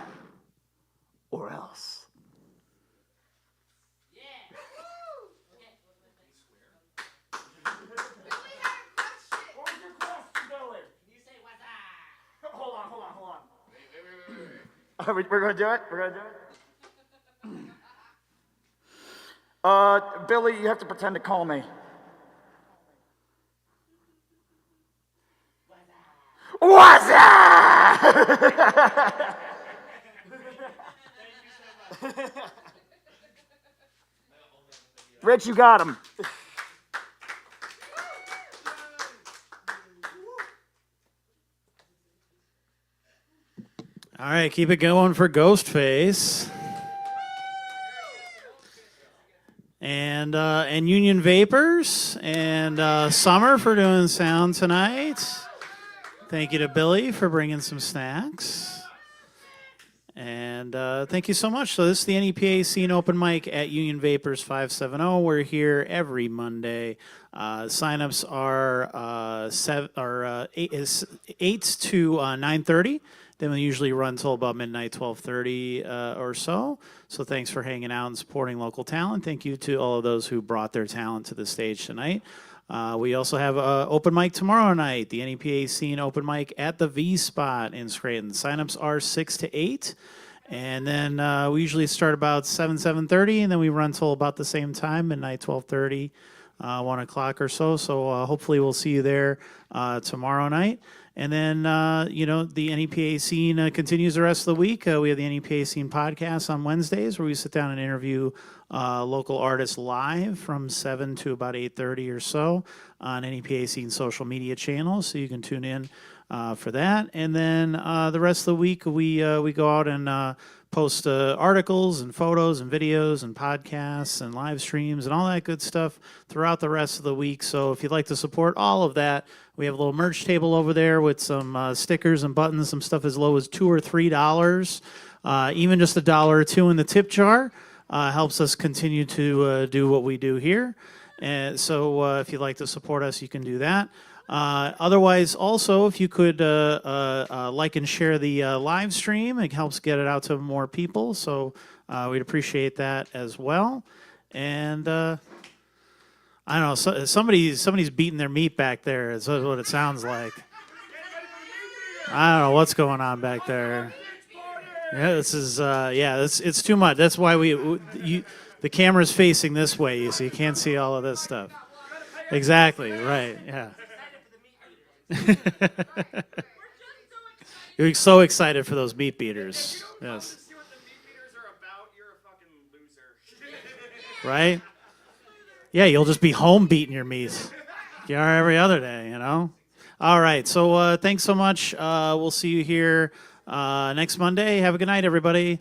or else. Yeah. Okay. Billy had a question. What was your question, Billy? Can you say what's up? Hold on. We're going to do it? Billy, you have to pretend to call me. What's up? Rich, you got him. All right, keep it going for Ghostface. And Union Vapors and Summer for doing sound tonight. Thank you to Billy for bringing some snacks. And thank you so much. So this is the NEPA Scene Open Mic at Union Vapors 570. We're here every Monday. Sign-ups are 8 to 9:30. Then we usually run till about midnight, 12:30 or so. So thanks for hanging out and supporting local talent. Thank you to all of those who brought their talent to the stage tonight. We also have an open mic tomorrow night, the NEPA Scene Open Mic at the V Spot in Scranton. Signups are 6 to 8. And then we usually start about 7:30, and then we run till about the same time, midnight, 12:30, 1 o'clock or so. So hopefully we'll see you there tomorrow night. And then, the NEPA Scene continues the rest of the week. We have the NEPA Scene podcast on Wednesdays where we sit down and interview local artists live from 7 to about 8:30 or so on NEPA Scene social media channels. So you can tune in for that. And then the rest of the week, we go out and post articles and photos and videos and podcasts and live streams and all that good stuff throughout the rest of the week. So if you'd like to support all of that, we have a little merch table over there with some stickers and buttons, some stuff as low as $2 or $3. Even just $1 or $2 in the tip jar helps us continue to do what we do here. And so if you'd like to support us, you can do that. Otherwise, also, if you could like and share the live stream, it helps get it out to more people. So we'd appreciate that as well. And I don't know, somebody's beating their meat back there. Is what it sounds like. I don't know what's going on back there. Yeah, this is it's too much. That's why the camera's facing this way, so you can't see all of this stuff. Exactly, right, yeah. You're so excited for those meat beaters. Yes. Right? Yeah, you'll just be home beating your meat. You are every other day, you know? All right, so thanks so much. We'll see you here next Monday. Have a good night, everybody.